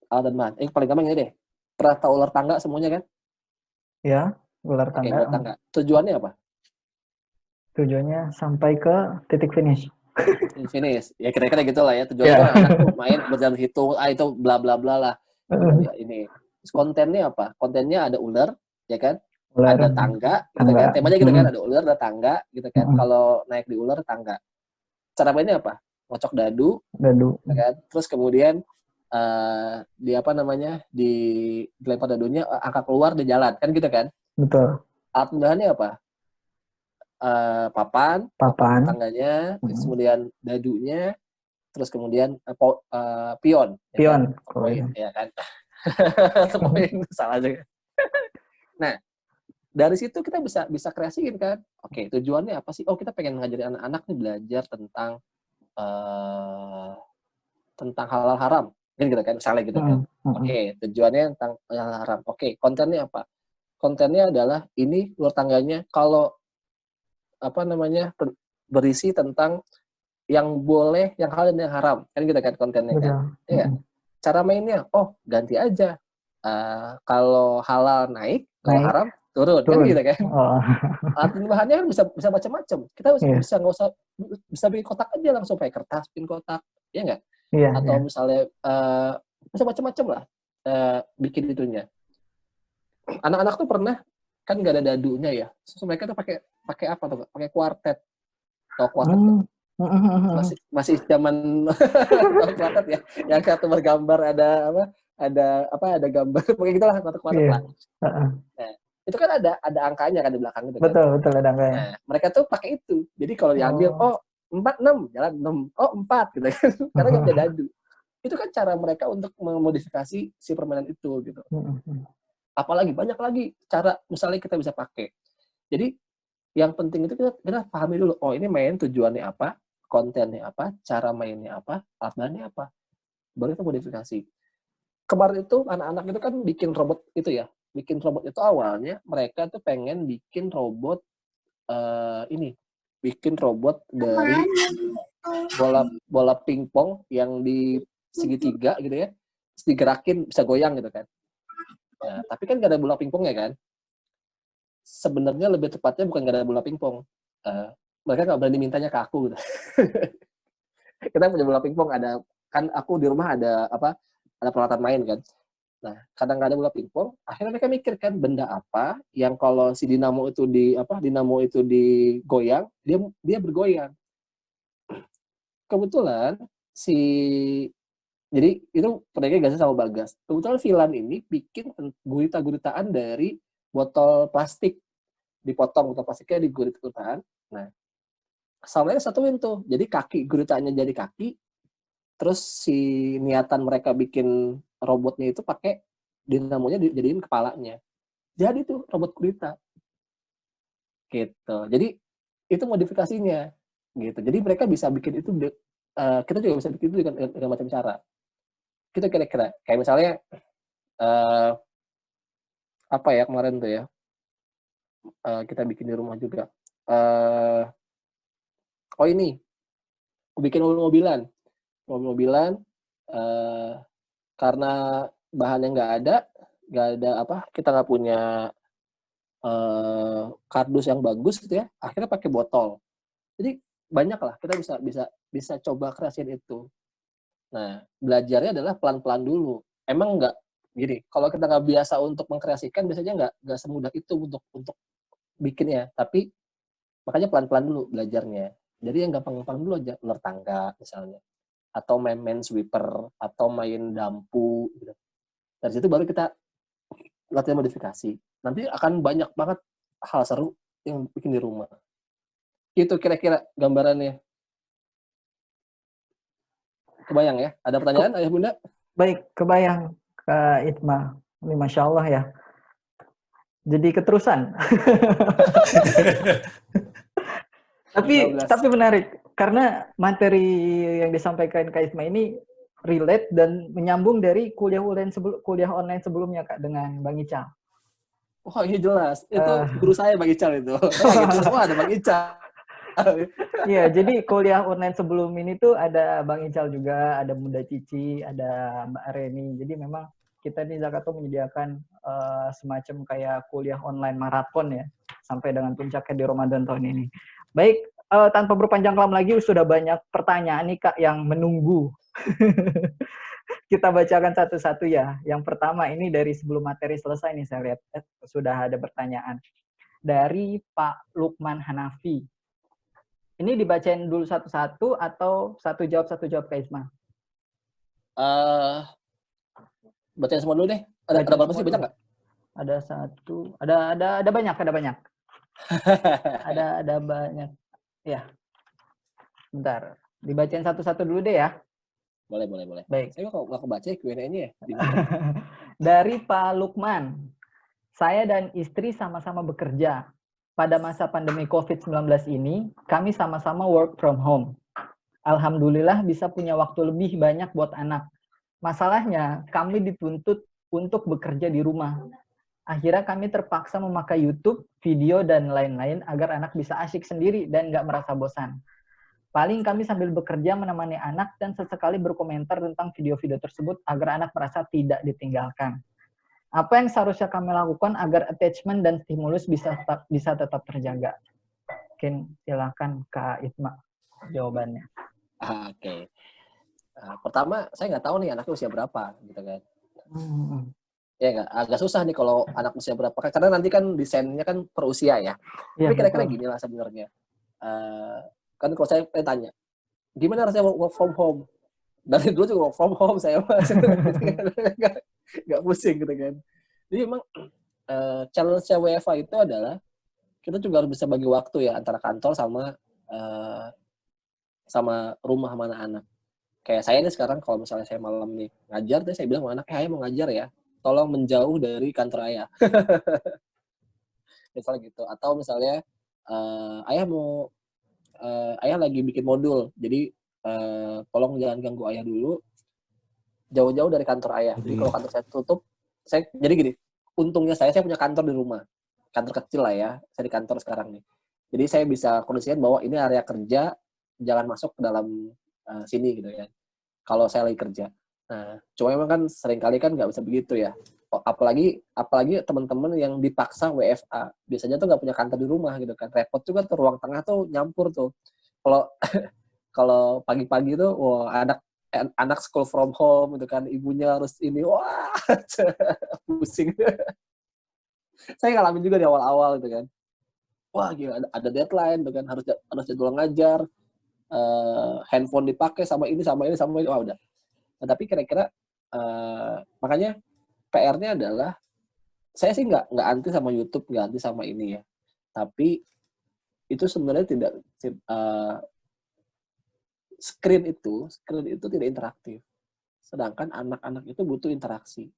alat dan bahan. Paling gampang ini deh. Pernah tahu ular tangga semuanya kan? Ya, ular tangga. Ular tangga. Tujuannya apa? Tujuannya sampai ke titik finish. Finish. Ya kira-kira gitu lah ya. Tujuannya kan anak tuh main berjalan hitung, itu bla bla bla lah. Ini. Terus kontennya apa? Kontennya ada ular, ya kan? Ular. Ada tangga, gitu kan? Temanya gitu kan, ada ular, ada tangga, gitu kan? Kalau naik di ular, tangga. Cara mainnya apa? Ngocok dadu. Ya kan? Terus kemudian dilempar dadunya, angka keluar di jalan, kan gitu kan? Betul. Alat mudahannya apa? Papan tangganya, terus kemudian dadunya, terus kemudian pion. Pion. Ya kan? Poin, salah juga. Nah, dari situ kita bisa kreasiin kan. Oke, tujuannya apa sih? Oh, kita pengen ngajarin anak-anak nih belajar tentang halal haram. Kan gitu kan, misalnya gitu kan. Oke, tujuannya tentang halal haram. Oke, kontennya apa? Kontennya adalah ini luar tangganya kalau berisi tentang yang boleh, yang halal dan yang haram. Kan gitu kan kontennya kan. Iya. Cara mainnya, ganti aja. Kalau halal naik, kalau haram turun. Kan gitu kan. Alat bahannya kan bisa macam-macam. Kita bisa bikin kotak aja langsung pakai kertas, bikin kotak, ya nggak? Atau misalnya bisa macam-macam lah bikin itunya. Anak-anak tuh pernah kan nggak ada dadunya ya. Terus mereka tuh pakai apa tuh? Pakai kuartet. Tahu kuartet? masih zaman platet ya, yang satu bergambar ada gambar pokoknya gitulah platet lah. Nah, itu kan ada angkanya kan di belakang itu kan. Betul ada angkanya. Nah, mereka tuh pakai itu. Jadi kalau diambil 46 jalan 6, 4 gitu kan. Karena nggak bisa dadu. Itu kan cara mereka untuk memodifikasi si permainan itu gitu. Apalagi banyak lagi cara misalnya kita bisa pakai. Jadi yang penting itu kita pahami dulu, oh ini main tujuannya apa, kontennya apa, cara mainnya apa, alat bahannya apa. Baru kita modifikasi. Kemarin itu anak-anak itu kan bikin robot itu ya. Bikin robot itu awalnya mereka tuh pengen bikin robot bikin robot dari bola pingpong yang di segitiga gitu ya. Terus digerakin bisa goyang gitu kan. Nah, tapi kan gak ada bola pingpongnya kan. Sebenarnya lebih tepatnya bukan gak ada bola pingpong. Mereka nggak berani mintanya ke aku gitu. Kita punya bola pingpong, kan aku di rumah ada peralatan main kan. Nah, kadang nggak ada bola pingpong, akhirnya mereka mikir kan benda apa yang kalau si dinamo itu digoyang, dia bergoyang. Kebetulan jadi itu proyeknya Gaza sama Bagas. Kebetulan Vilan ini bikin gurita-guritaan dari botol plastik, dipotong botol plastiknya di gurita-guritaan. Nah, samanya satuin tuh. Jadi kaki guritaannya jadi kaki. Terus si niatan mereka bikin robotnya itu pakai dinamonya dijadiin kepalanya. Jadi tuh robot gurita. Gitu. Jadi itu modifikasinya. Gitu. Jadi mereka bisa bikin itu kita juga bisa bikin itu dengan macam cara. Kita kira-kira kayak misalnya apa ya kemarin tuh ya. Kita bikin di rumah juga. Ini bikin mobil-mobilan karena bahannya nggak ada kita nggak punya kardus yang bagus gitu ya, akhirnya pakai botol. Jadi banyak lah kita bisa coba kreasiin itu. Nah, belajarnya adalah pelan-pelan dulu. Emang nggak gini, kalau kita nggak biasa untuk mengkreasikan biasanya nggak semudah itu untuk bikinnya, tapi makanya pelan-pelan dulu belajarnya. Jadi yang gampang-gampang dulu aja, ular tangga misalnya, atau main sweeper, atau main dampu gitu. Dari situ baru kita latihan modifikasi. Nanti akan banyak banget hal seru yang bikin di rumah. Itu kira-kira gambarannya. Kebayang ya? Ada pertanyaan, Ayah Bunda? Baik, kebayang, Kak Itma. Ini Masya Allah ya. Jadi keterusan. Tapi menarik, karena materi yang disampaikan Kak Itma ini relate dan menyambung dari kuliah online sebelumnya, Kak, dengan Bang Ical. Oh, iya jelas. Itu guru saya Bang Ical itu. Gitu semua ada Bang Ical. Iya, jadi kuliah online sebelum ini tuh ada Bang Ical juga, ada Bunda Cici, ada Mbak Reni. Jadi memang kita di Zakato menyediakan semacam kayak kuliah online maraton ya, sampai dengan puncaknya di Ramadan tahun ini. Baik, tanpa berpanjang lama lagi, sudah banyak pertanyaan nih Kak yang menunggu. Kita bacakan satu-satu ya. Yang pertama ini dari sebelum materi selesai nih saya lihat sudah ada pertanyaan. Dari Pak Lukman Hanafi. Ini dibacain dulu satu-satu atau satu jawab Kak Isma? Bacain semua dulu deh. Ada berapa sih, banyak nggak? Ada satu, ada banyak. ada banyak. Ya. Bentar. Dibacain satu-satu dulu deh ya. Boleh. Baik. Saya kok nggak kebaca Q&A-nya ya? Dari Pak Lukman. Saya dan istri sama-sama bekerja. Pada masa pandemi COVID-19 ini, kami sama-sama work from home. Alhamdulillah bisa punya waktu lebih banyak buat anak. Masalahnya, kami dituntut untuk bekerja di rumah. Akhirnya kami terpaksa memakai YouTube, video, dan lain-lain agar anak bisa asyik sendiri dan nggak merasa bosan. Paling kami sambil bekerja menemani anak dan sesekali berkomentar tentang video-video tersebut agar anak merasa tidak ditinggalkan. Apa yang seharusnya kami lakukan agar attachment dan stimulus bisa tetap terjaga? Mungkin silakan Kak Itma jawabannya. Oke. Pertama, saya nggak tahu nih anaknya usia berapa, gitu kan. Ya nggak, agak susah nih kalau anak usia berapa, karena nanti kan desainnya kan per usia ya. Tapi kira-kira gini lah sebenarnya. Kan kalau saya tanya, gimana rasanya work from home? Dari dulu juga work from home saya mas, nggak pusing gitu kan. Jadi memang challenge-nya WFA itu adalah kita juga harus bisa bagi waktu ya antara kantor sama rumah sama anak-anak. Kayak saya nih sekarang kalau misalnya saya malam nih ngajar, saya bilang sama anak, ayah mau ngajar ya, tolong menjauh dari kantor ayah. Misalnya gitu. Atau misalnya ayah lagi bikin modul, jadi tolong jangan ganggu ayah dulu, jauh-jauh dari kantor ayah. Jadi kalau kantor saya tutup, jadi gini, untungnya saya punya kantor di rumah, kantor kecil lah ya, saya di kantor sekarang nih. Jadi saya bisa kondisikan bahwa ini area kerja, jangan masuk ke dalam sini gitu ya. Kalau saya lagi kerja. Nah, cuma memang kan seringkali kan nggak bisa begitu ya. Apalagi teman-teman yang dipaksa WFA, biasanya tuh nggak punya kantor di rumah gitu kan. Repot juga tuh, ruang tengah tuh nyampur tuh. Kalau kalau pagi-pagi tuh, wah anak school from home gitu kan, ibunya harus ini, wah pusing. Saya ngalamin juga di awal-awal gitu kan. Wah gila, ada deadline gitu kan, harus jadwal ngajar, handphone dipakai sama ini, wah udah. Nah, tapi kira-kira makanya PR-nya adalah, saya sih nggak anti sama YouTube, nggak anti sama ini ya. Tapi itu sebenarnya tidak screen itu tidak interaktif. Sedangkan anak-anak itu butuh interaksi.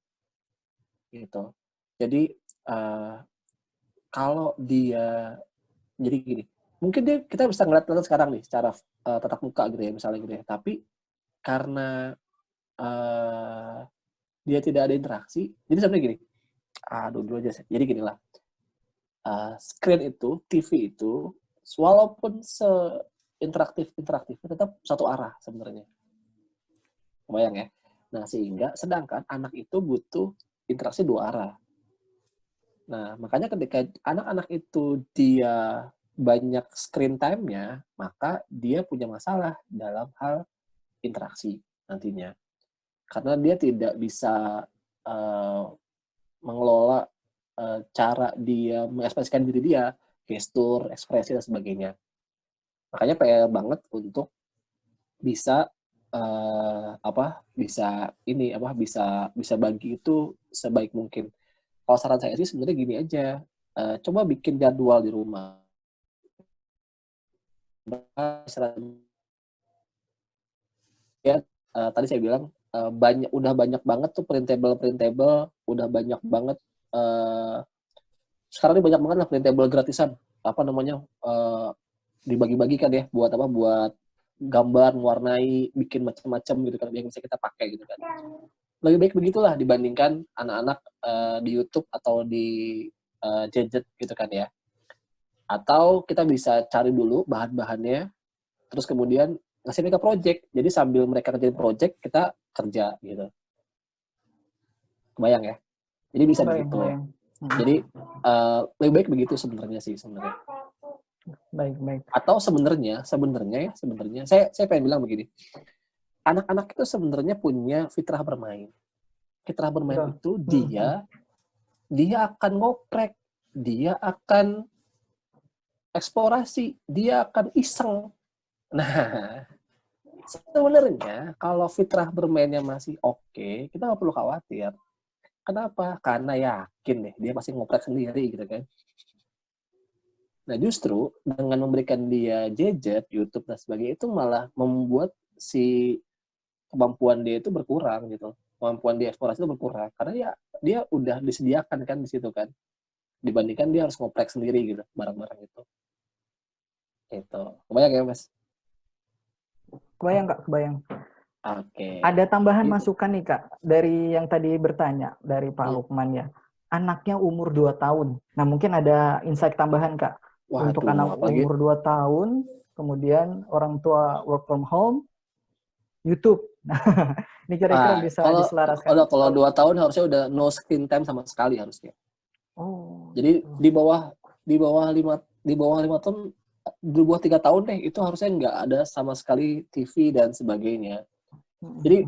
Gitu. Jadi kalau dia jadi gini, mungkin kita bisa ngeliat sekarang nih secara tatap muka gitu ya misalnya gitu ya. Tapi karena dia tidak ada interaksi, jadi sebenarnya gini, dulu aja sih. Jadi gini lah, screen itu, TV itu, walaupun interaktifnya tetap satu arah sebenarnya. Kebayang ya? Nah, sedangkan anak itu butuh interaksi dua arah. Nah, makanya ketika anak-anak itu dia banyak screen time-nya, maka dia punya masalah dalam hal interaksi nantinya. Karena dia tidak bisa mengelola cara dia mengekspresikan diri dia, gestur, ekspresi, dan sebagainya. Makanya PR banget untuk bisa bisa bagi itu sebaik mungkin. Kalau saran saya sih sebenarnya gini aja, coba bikin jadwal di rumah. Ya, tadi saya bilang udah banyak banget tuh printable, udah banyak banget sekarang ini banyak banget lah printable gratisan, dibagi-bagikan ya buat gambar, mewarnai, bikin macam-macam gitu kan yang bisa kita pakai gitu kan. Lebih baik begitulah dibandingkan anak-anak di YouTube atau di gadget gitu kan ya. Atau kita bisa cari dulu bahan-bahannya, terus kemudian ngasih mereka project. Jadi sambil mereka kerjain project, kita kerja gitu. Kebayang ya? Jadi bisa begitu. Jadi lebih baik begitu sebenarnya sih sebenarnya. Baik. Atau sebenarnya saya pengen bilang begini. Anak-anak itu sebenarnya punya fitrah bermain. Fitrah bermain itu dia akan ngoprek, dia akan eksplorasi, dia akan iseng. Nah, sebenarnya kalau fitrah bermainnya masih oke, kita nggak perlu khawatir. Kenapa? Karena yakin deh, dia pasti ngoprek sendiri gitu kan. Nah justru dengan memberikan dia gadget, YouTube dan sebagainya itu malah membuat si kemampuan dia itu berkurang gitu. Kemampuan dia eksplorasi itu berkurang karena dia udah disediakan kan di situ kan. Dibandingkan dia harus ngoprek sendiri gitu barang-barang itu. Itu. Kebayang ya Mas? Kebayang Kak, kebayang. Oke. Ada tambahan masukan nih Kak dari yang tadi bertanya dari Pak Lukman ya. Anaknya umur 2 tahun. Nah mungkin ada insight tambahan Kak. Untuk anak umur 2 tahun, kemudian orang tua work from home, YouTube. Ini kira-kira bisa diselaraskan. Kalau 2 tahun harusnya udah no screen time sama sekali harusnya. Oh. Jadi di bawah 5 tahun, di bawah 3 tahun deh itu harusnya nggak ada sama sekali TV dan sebagainya. Jadi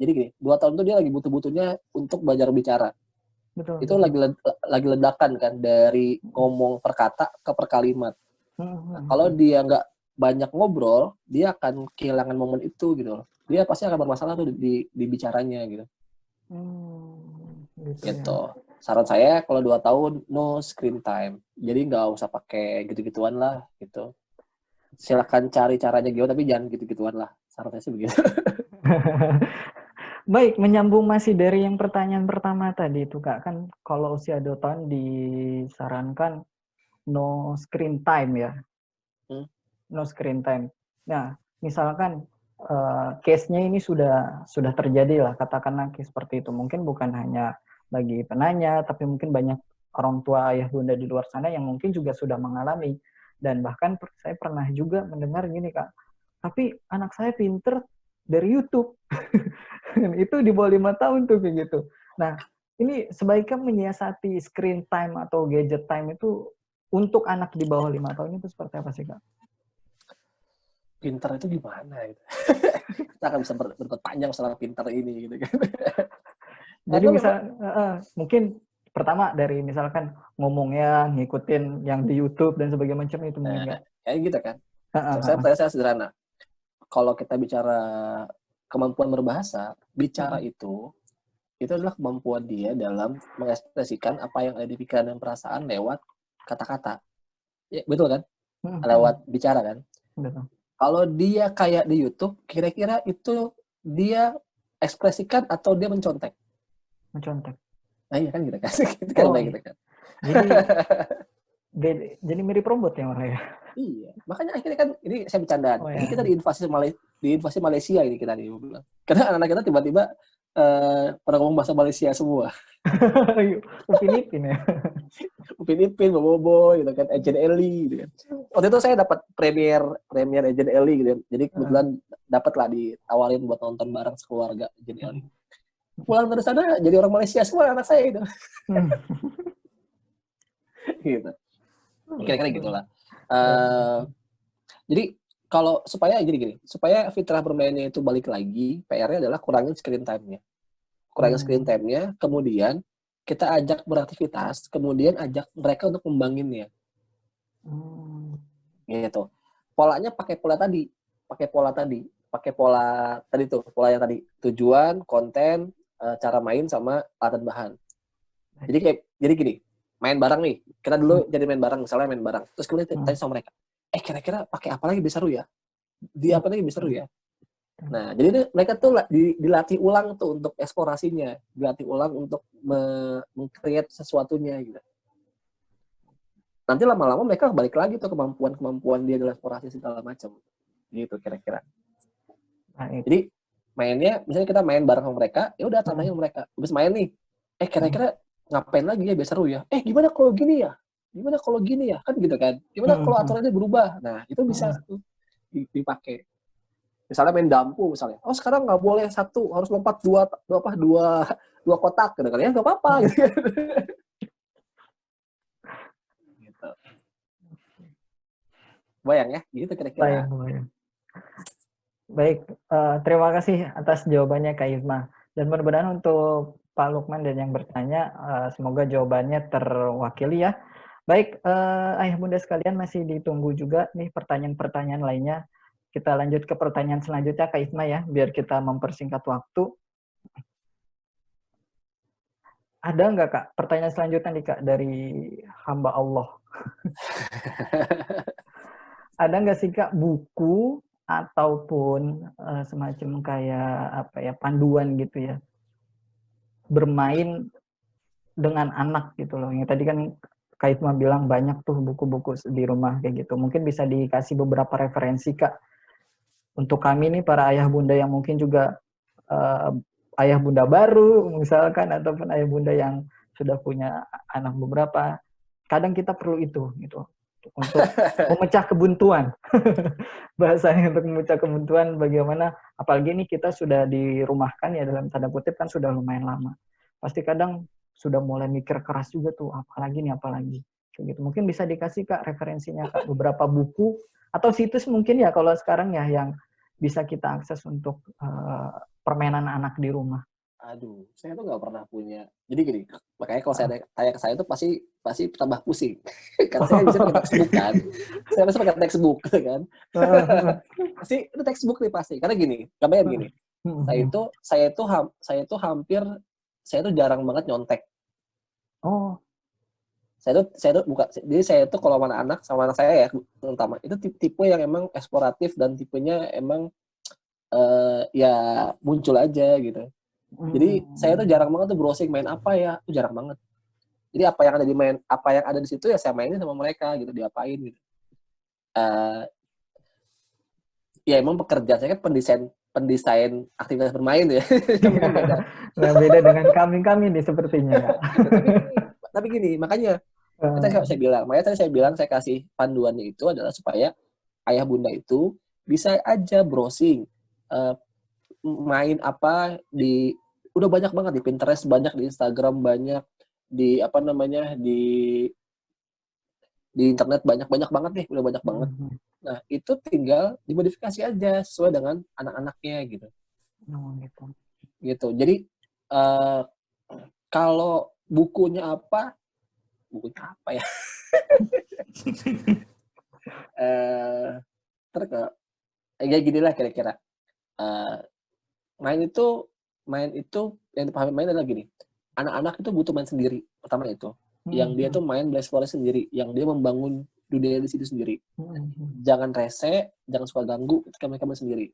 gini, 2 tahun itu dia lagi butuh-butuhnya untuk belajar bicara. Betul. Itu lagi ledakan kan dari ngomong per kata ke per kalimat. Nah, kalau dia nggak banyak ngobrol, dia akan kehilangan momen itu gitu loh. Dia pasti akan bermasalah tuh di bicaranya gitu. Gitu Gitu. ya. Saran saya kalau 2 tahun no screen time. Jadi nggak usah pakai gitu-gituan lah gitu. Silakan cari caranya gimana tapi jangan gitu-gituan lah. Saran saya sih begitu. Baik, menyambung masih dari yang pertanyaan pertama tadi itu Kak, kan kalau usia 2 tahun disarankan no screen time ya. No screen time. Nah, misalkan case-nya ini sudah terjadi lah, katakanlah case seperti itu. Mungkin bukan hanya bagi penanya, tapi mungkin banyak orang tua ayah bunda di luar sana yang mungkin juga sudah mengalami. Dan bahkan saya pernah juga mendengar gini Kak, tapi anak saya pinter dari YouTube. Itu di bawah 5 tahun tuh kayak gitu. Nah, ini sebaiknya menyiasati screen time atau gadget time itu untuk anak di bawah 5 tahun itu seperti apa sih Kak? Pintar itu gimana gitu. Kita akan bisa berdebat panjang soal pintar ini gitu kan. Jadi mungkin pertama dari misalkan ngomongnya ngikutin yang di YouTube dan sebagainya macam itu mungkin Kak. Kayak gitu kan. Saya sederhana. Kalau kita bicara kemampuan berbahasa, bicara itu adalah kemampuan dia dalam mengekspresikan apa yang ada di pikiran dan perasaan lewat kata-kata. Ya, betul kan? Lewat bicara kan? Betul. Kalau dia kayak di YouTube, kira-kira itu dia ekspresikan atau dia mencontek? Mencontek. Nah iya kan gitu kan? Itu kan baik gitu kan? Jadi mirip robot ya orang ya? Iya, makanya akhirnya kan ini saya bercanda. Ini kita diinvasi Malaysia ini kita nih bilang. Karena anak-anak kita tiba-tiba pada ngomong bahasa Malaysia semua. Upin Ipin ya. Upin Ipin, Bobo, gitu kan, Agent Ellie, gitu kan. Waktu itu saya dapat premier Agent Ellie, gitu kan. Jadi kebetulan dapat lah ditawarin buat nonton bareng sekeluarga Agent Ellie. Pulang dari sana jadi orang Malaysia semua anak saya gitu. Gitu. Kira-kira gitulah. Jadi kalau supaya fitrah bermainnya itu balik lagi, PR-nya adalah kurangin screen time-nya. Kemudian kita ajak beraktivitas, kemudian ajak mereka untuk membanginnya. Gitu. Polanya pakai pola yang tadi, tujuan, konten, cara main sama alat dan bahan. Jadi gini, main bareng nih. Kita dulu jadi main bareng, misalnya main bareng. Terus kemudian tanya sama mereka, kira-kira pakai apa lagi bisa seru ya? Di apa lagi bisa seru ya? Nah, jadi mereka tuh dilatih ulang tuh untuk eksplorasinya, dilatih ulang untuk meng-create sesuatunya gitu. Nanti lama-lama mereka balik lagi tuh kemampuan dia dalam eksplorasi segala macam. Gitu kira-kira. Jadi mainnya, misalnya kita main bareng sama mereka, ya udah tantangin mereka. Habis main nih, kira-kira ngapain lagi ya biar seru ya? Gimana kalau gini ya? Gimana kalau gini ya? Kan gitu kan. Gimana kalau aturannya berubah? Nah, itu bisa tuh dipakai. Misalnya main dampu misalnya. Sekarang nggak boleh satu, harus lompat dua kotak. Gitu kan ya, nggak apa-apa. Gitu. Bayang ya, gitu kira-kira. Bayang. Baik, terima kasih atas jawabannya Kak Hikmah. Dan mudah-mudahan untuk Pak Lukman dan yang bertanya, semoga jawabannya terwakili ya. Baik, ayah bunda sekalian masih ditunggu juga nih pertanyaan-pertanyaan lainnya. Kita lanjut ke pertanyaan selanjutnya Kak Hikmah ya, biar kita mempersingkat waktu. Ada nggak Kak pertanyaan selanjutnya nih Kak dari hamba Allah? Ada nggak sih Kak buku ataupun semacam kayak panduan gitu ya, bermain dengan anak gitu loh. Yang tadi kan Kak Hikmah bilang banyak tuh buku-buku di rumah kayak gitu. Mungkin bisa dikasih beberapa referensi Kak untuk kami nih para ayah bunda yang mungkin juga ayah bunda baru misalkan, ataupun ayah bunda yang sudah punya anak beberapa. Kadang kita perlu itu gitu untuk memecah kebuntuan. Bahasanya untuk memecah kebuntuan bagaimana, apalagi ini kita sudah dirumahkan ya dalam tanda kutip kan sudah lumayan lama. Pasti kadang sudah mulai mikir keras juga tuh, apalagi kayak gitu. Mungkin bisa dikasih Kak referensinya Kak, beberapa buku atau situs mungkin ya kalau sekarang ya yang bisa kita akses untuk permainan anak di rumah. Aduh, saya tuh nggak pernah punya. Jadi gini, makanya kalau saya tanya ke saya tuh pasti tambah pusing. Karena saya bisa pakai textbook kan. Saya pasti pakai textbook kan. Pasti itu textbook nih pasti. Karena gini, gambarnya gini. Saya tuh jarang banget nyontek. Oh, Saya tuh buka. Jadi saya tuh kalau sama anak saya ya terutama itu tipe yang emang eksploratif dan tipenya emang ya muncul aja gitu. Jadi saya tuh jarang banget tuh browsing main apa ya, itu jarang banget. Jadi apa yang ada di situ ya saya mainin sama mereka gitu, diapain gitu. Ya emang pekerjaan saya kan pendesain aktivitas bermain ya. Mungkin beda. Nah, beda dengan kami nih sepertinya ya. Tapi gini, makanya makanya saya bilang saya kasih panduannya itu adalah supaya ayah bunda itu bisa aja browsing main apa udah banyak banget di Pinterest, banyak di Instagram, banyak di di internet banyak banget nih, udah banyak banget. Nah, itu tinggal dimodifikasi aja sesuai dengan anak-anaknya gitu. Gitu. Jadi kalau bukunya apa ya? Ya gini lah kira-kira. Main itu yang dipahami main adalah gini. Anak-anak itu butuh main sendiri. Pertama itu. Yang dia tuh main bereksplorasi sendiri. Yang dia membangun dunia di situ sendiri. Jangan rese, jangan suka ganggu ketika mereka main sendiri.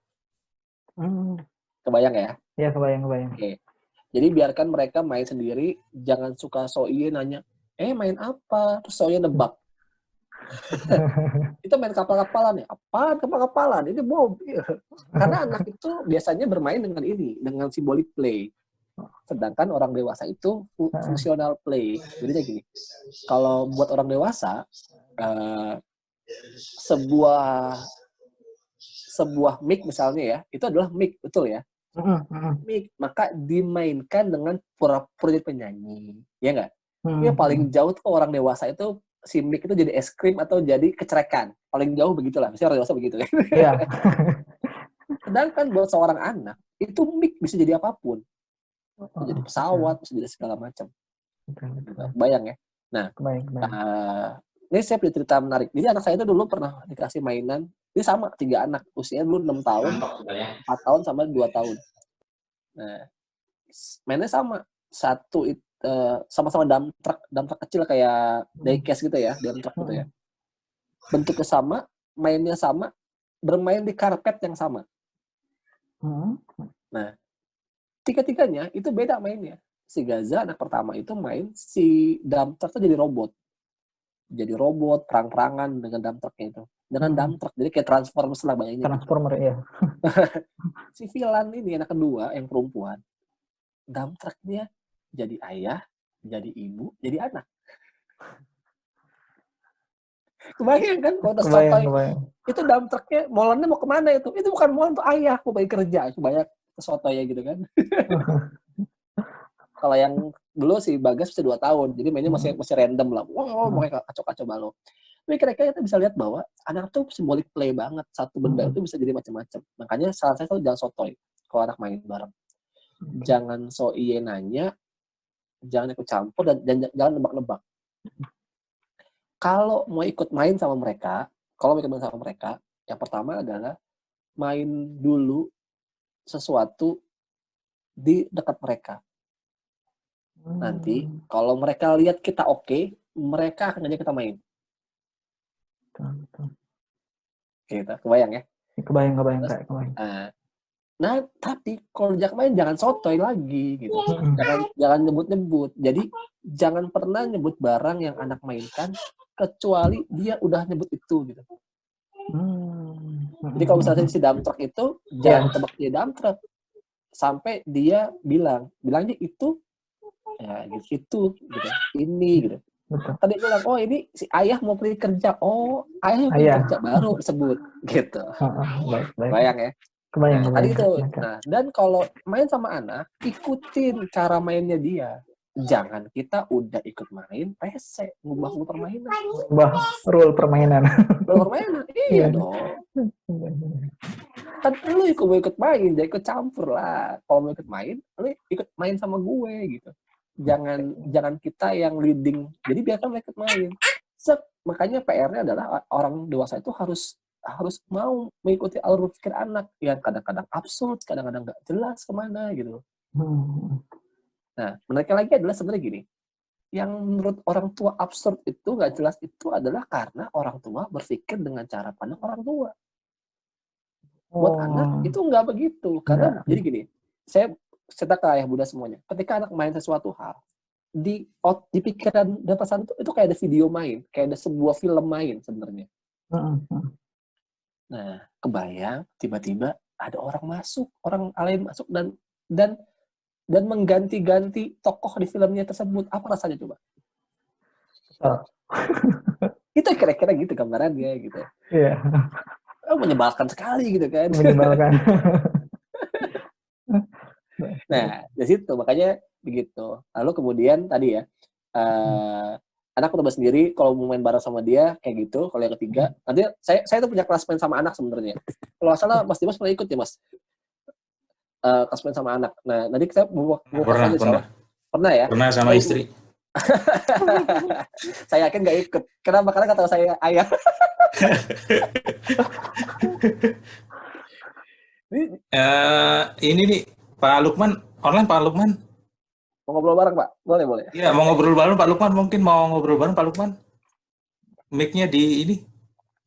Kebayang ya? Iya, kebayang. Oke. Jadi biarkan mereka main sendiri, jangan suka soiye nanya, main apa? Terus soiye nebak. Itu main kapal-kapalan ya? Apaan kapal-kapalan? Ini mobil. Karena anak itu biasanya bermain dengan symbolic play. Sedangkan orang dewasa itu fungsional play. Jadinya gini, kalau buat orang dewasa, sebuah mic misalnya ya, itu adalah mic, betul ya? Mic, maka dimainkan dengan pura-pura jadi penyanyi, ya nggak? Yang paling jauh tuh orang dewasa itu si mic itu jadi es krim atau jadi kecerekan, paling jauh begitulah, misalnya orang dewasa begitu kan? Iya. Sedangkan buat seorang anak itu mic bisa jadi apapun, bisa jadi pesawat, bisa jadi segala macam. Bayang ya? Nah, ini saya punya cerita menarik. Jadi anak saya itu dulu pernah dikasih mainan. Ini sama, 3 anak. Usianya dulu 6 tahun, 4 tahun, sama 2 tahun. Nah, mainnya sama. Satu sama-sama dump truck kecil kayak diecast gitu ya, dump truck gitu ya. Bentuknya sama, mainnya sama, bermain di karpet yang sama. Nah, tiga-tiganya itu beda mainnya. Si Gaza, anak pertama itu main, si dump truck itu jadi robot. Jadi robot, perang-perangan dengan dump trucknya itu. Dengan dump truck, jadi kayak Transformers lah bayangin. Transformer, ya. Si Vilan ini, anak kedua, yang perempuan, dump trucknya jadi ayah, jadi ibu, jadi anak. Kebayang kan? Kalau udah sotoy, itu dump trucknya, molennya mau kemana itu? Itu bukan molen, itu ayah, mau balik kerja. Kebayang sotoy ya gitu kan. Kalau yang dulu si Bagas sudah 2 tahun, jadi mainnya masih random lah. Wow, mereka kacau-kacau balau. Tapi kira-kira kita bisa lihat bahwa anak tuh simbolik play banget. Satu benda itu bisa jadi macam-macam. Makanya saran saya tuh jangan sotoy kalau anak main bareng. Jangan so iye nanya, jangan ikut campur, dan jangan nebak-nebak. Kalau mau ikut main sama mereka, yang pertama adalah main dulu sesuatu di dekat mereka. Nanti kalau mereka lihat kita oke, mereka akan ngajak kita main. Gitu, kebayang ya? Kebayang. Nah, tapi kalau diajak main jangan sotoy lagi gitu. Jangan nyebut-nyebut. Jadi jangan pernah nyebut barang yang anak mainkan kecuali dia udah nyebut itu gitu. Jadi kalau misalnya si dump truck itu jangan tebak dia dump truck sampai dia bilangnya itu ya gitu. Ini gitu. Betul. Tadi bilang, oh ini si ayah mau pergi kerja. Oh, ayah mau pergi kerja baru disebut gitu. Baik. Bayang ya. Kebayang. Tadi itu. Nah, dan kalau main sama anak, ikutin cara mainnya dia. Jangan kita udah ikut main, rese, ngubah permainan. Rule permainan. Iya dong. kan lu ikut main, jangan ikut campur lah. Kalau mau ikut main, lu ikut main sama gue gitu. Jangan kita yang leading. Jadi biarkan mereka ikut main. Makanya PR-nya adalah orang dewasa itu harus mau mengikuti alur pikir anak yang kadang-kadang absurd, kadang-kadang nggak jelas kemana gitu. Nah, mereka lagi adalah sebenarnya gini, yang menurut orang tua absurd itu nggak jelas itu adalah karena orang tua berpikir dengan cara pandang orang tua. Buat anak itu nggak begitu, karena jadi gini, saya cerita ke ayah bunda semuanya, ketika anak main sesuatu hal, di pikiran dan perasaan itu kayak ada video main, kayak ada sebuah film main sebenarnya. Nah, kebayang tiba-tiba ada orang lain masuk dan mengganti-ganti tokoh di filmnya tersebut. Apa rasanya coba? Itu kira-kira gitu gambarannya gitu. Iya. Menyebalkan sekali gitu kan. Menyebalkan. Nah, dari situ makanya begitu. Lalu kemudian tadi ya, anak udah sendiri kalau mau main bareng sama dia kayak gitu. Kalau yang ketiga, nanti saya tuh punya kelas main sama anak sebenarnya. Kalau nggak salah Mas Dimas pernah ikut ya Mas? Kelas main sama anak. Nah, nanti kita pernah ya? Pernah sama istri. Saya yakin nggak ikut. Kenapa? Karena kata saya ayah. Ini nih Pak Lukman, online Pak Lukman. Mau ngobrol bareng Pak? Boleh. Iya, mau ngobrol bareng Pak Lukman. Mungkin mau ngobrol bareng Pak Lukman. Mic-nya di ini,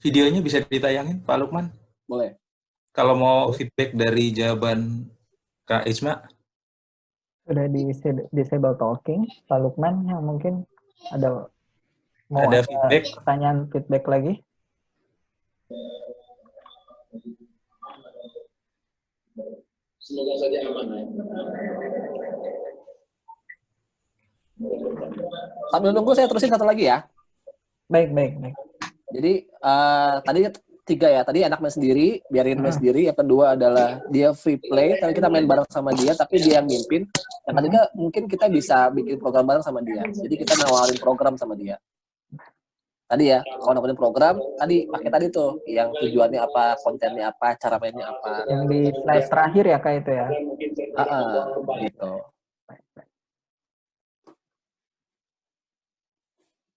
videonya bisa ditayangin Pak Lukman. Boleh. Kalau mau feedback dari jawaban Kak Isma. Sudah di disable talking, Pak Lukman yang mungkin ada feedback. Pertanyaan feedback lagi. Semoga saja aman. Sambil nunggu saya terusin satu lagi ya. Baik. Jadi tadi 3 ya. Tadi anak main sendiri, biarin main sendiri. Yang kedua adalah dia free play, tapi kita main bareng sama dia, tapi dia yang mimpin. Yang ketiga mungkin kita bisa bikin program bareng sama dia. Jadi kita nawarin program sama dia. Tadi ya, kalau nawarin program, pakai tadi tuh, yang tujuannya apa, kontennya apa, cara mainnya apa. Yang di slide terakhir ya Kak itu ya? Gitu.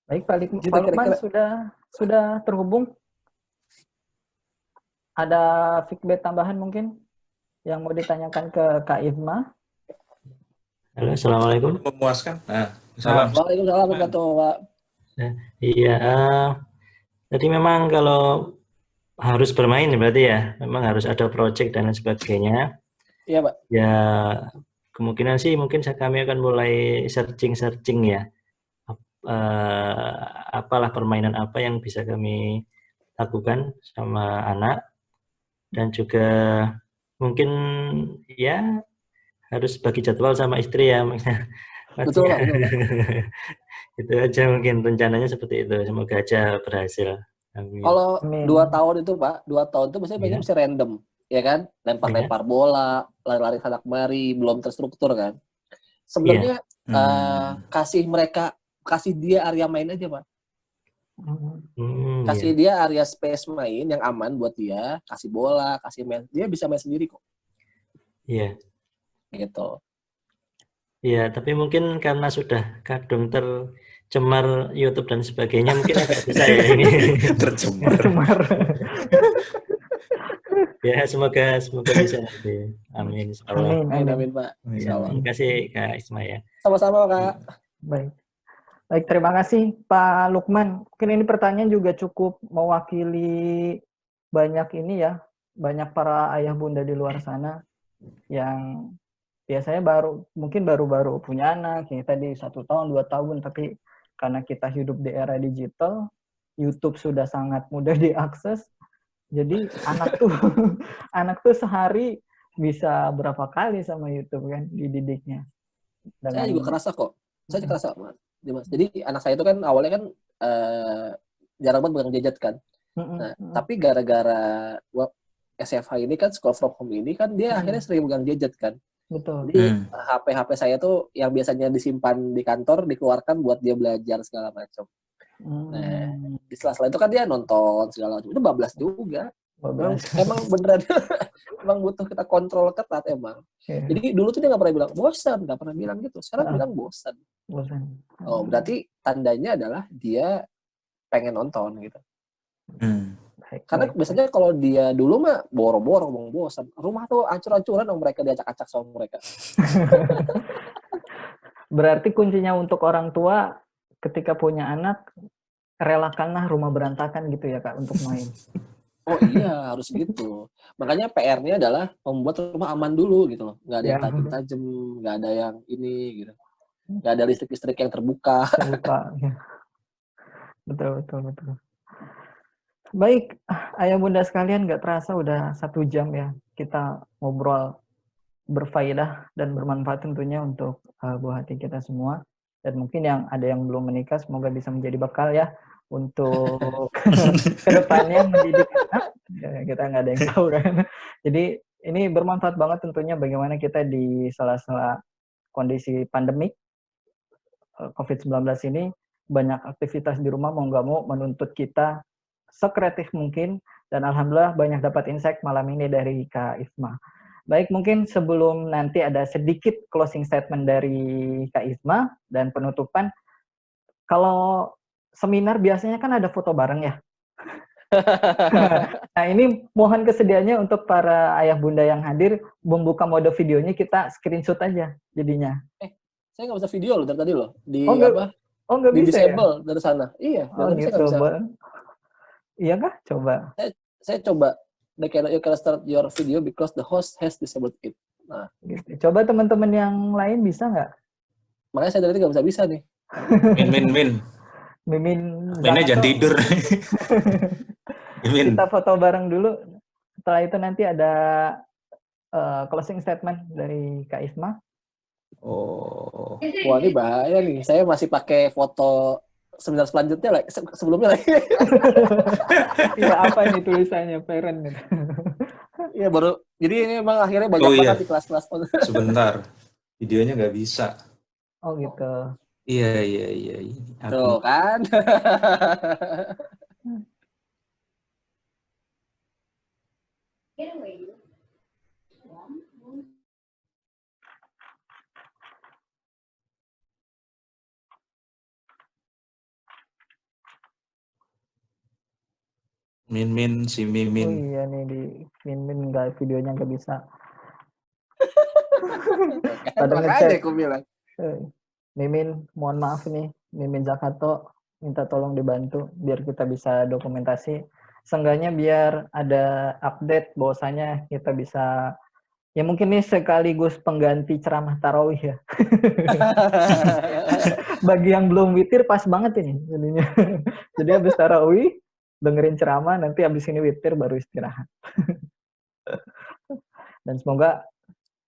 Baik, Pak Lukman sudah terhubung. Ada feedback tambahan mungkin yang mau ditanyakan ke Kak Isma? Halo, assalamualaikum. Memuaskan. Nah, salam. Waalaikumsalam warahmatullahi Pak. Iya, jadi memang kalau harus bermain berarti ya, memang harus ada project dan lain sebagainya. Iya Pak. Ya, kemungkinan sih mungkin kami akan mulai searching ya. Apalah permainan apa yang bisa kami lakukan sama anak, dan juga mungkin ya harus bagi jadwal sama istri ya. Betul Pak. Itu aja mungkin rencananya seperti itu, semoga aja berhasil. Amin. Kalau 2 tahun itu Pak, 2 tahun itu biasanya mainnya mesti random, ya kan? Lempar bola, lari-lari sana kemari, belum terstruktur kan? Sebenarnya kasih dia area main aja Pak. Kasih dia area space main yang aman buat dia, kasih bola, kasih main, dia bisa main sendiri kok. Iya. Gitu. Iya, tapi mungkin karena sudah kadung tercemar YouTube dan sebagainya, mungkin agak susah ya ini. Tercemar. Ya, semoga bisa nanti. Amin. Amin Pak. Terima kasih Kak Isma ya. Sama-sama Kak. Baik, terima kasih Pak Lukman. Mungkin ini pertanyaan juga cukup mewakili banyak banyak para ayah bunda di luar sana yang biasanya mungkin baru punya anak, yang tadi 1 tahun, 2 tahun, tapi karena kita hidup di era digital, YouTube sudah sangat mudah diakses. Jadi anak tuh sehari bisa berapa kali sama YouTube kan dididiknya. Saya juga kerasa kok. Saya kerasa Mas. Jadi anak saya itu kan awalnya kan jarang banget pegang gadget kan. Nah, tapi gara-gara SFH ini kan school from home ini kan dia akhirnya sering pegang gadget kan. Betul. Jadi HP saya tuh yang biasanya disimpan di kantor dikeluarkan buat dia belajar segala macam. Nah, di sela-sela itu kan dia nonton segala macam. Itu bablas juga. Emang beneran emang butuh kita kontrol ketat emang. Iya, Jadi dulu tuh dia nggak pernah bilang bosan, nggak pernah bilang gitu. Sekarang bilang bosan. bosan. Oh, berarti tandanya adalah dia pengen nonton gitu. Baik, Karena baik. biasanya kalau dia dulu mah boro-boro ngomong bosan. Rumah tuh ancur-ancuran dong mereka diacak-acak sama mereka. Berarti kuncinya untuk orang tua ketika punya anak, relakanlah rumah berantakan gitu ya Kak untuk main. Oh iya, harus gitu. Makanya PR-nya adalah membuat rumah aman dulu gitu loh. Nggak ada yang Ya, tajam-tajam, nggak ada yang ini gitu. Nggak ada listrik-listrik yang terbuka. terbuka. Ya. Betul, betul, betul. Baik, ayah bunda sekalian, nggak terasa udah 1 jam ya kita ngobrol berfaedah dan bermanfaat tentunya untuk buah hati kita semua. Dan mungkin yang ada yang belum menikah, semoga bisa menjadi bekal ya untuk kedepannya mendidik anak. Ya, kita nggak ada yang tahu kan. Jadi ini bermanfaat banget tentunya bagaimana kita di sela-sela kondisi pandemik COVID-19 ini banyak aktivitas di rumah mau nggak mau menuntut kita sekreatif mungkin, dan alhamdulillah banyak dapat insight malam ini dari Kak Isma. Baik, mungkin sebelum nanti ada sedikit closing statement dari Kak Isma dan penutupan, kalau seminar biasanya kan ada foto bareng ya. Nah ini mohon kesediaannya untuk para ayah bunda yang hadir, membuka mode videonya kita screenshot aja jadinya. Saya nggak bisa video loh dari tadi loh. Oh nggak Di bisa ya? disable dari sana. Iya, dari Oh tadi saya gitu, nggak bisa. iya kah? Coba. Saya coba. They cannot, you can start your video because the host has disabled it. Nah, Gitu. Coba teman-teman yang lain bisa nggak? makanya saya dari tadi nggak bisa nih. Min. Mimin Mainnya jangan Zakato. tidur. Min. Kita foto bareng dulu. Setelah itu nanti ada closing statement dari Kak Isma. Oh, wah ini bahaya nih. Saya masih pakai foto seminar selanjutnya lagi, sebelumnya lagi. Iya apa ini tulisannya parent gitu. Iya baru. Jadi ini emang akhirnya banyak Oh, iya. banget di kelas-kelas. Sebentar. Videonya nggak bisa. Oh gitu. Iya. Tuh kan. Min si Oh Mimin. iya nih di Mimin nggak, videonya nggak bisa. Pada Makanya ngechat. aku bilang. Mimin, mohon maaf nih, Mimin Zakato, minta tolong dibantu biar kita bisa dokumentasi. Seenggaknya biar ada update bahwasanya kita bisa, ya mungkin ini sekaligus pengganti ceramah tarawih ya. Bagi yang belum witir pas banget ini jadinya. Jadi habis tarawih dengerin ceramah, nanti habis ini witir baru istirahat. Dan semoga